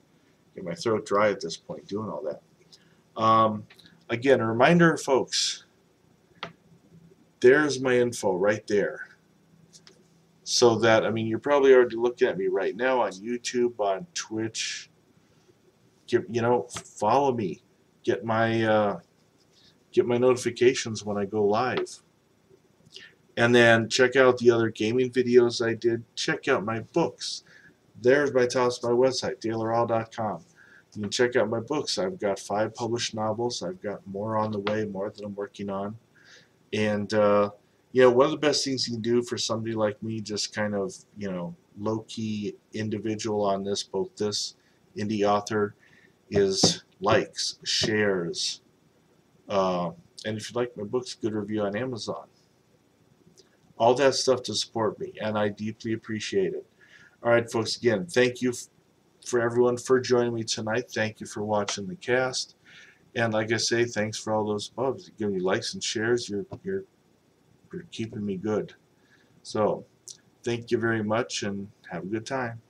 Get my throat dry at this point, doing all that. Again, a reminder, folks, there's my info right there. so that, I mean, you're probably already looking at me right now on YouTube, on Twitch. Follow me. Get my notifications when I go live. And then check out the other gaming videos I did. Check out my books. There's my website, DaleRall.com. You can check out my books. I've got 5 published novels. I've got more on the way, more that I'm working on. And, one of the best things you can do for somebody like me, just kind of, low-key individual on this, both this indie author, is likes, shares, and if you like my books, good review on Amazon. All that stuff to support me, and I deeply appreciate it. All right, folks, again, thank you for everyone for joining me tonight. Thank you for watching the cast. And like I say, thanks for all those above. Giving me likes and shares. You're keeping me good. So, thank you very much, and have a good time.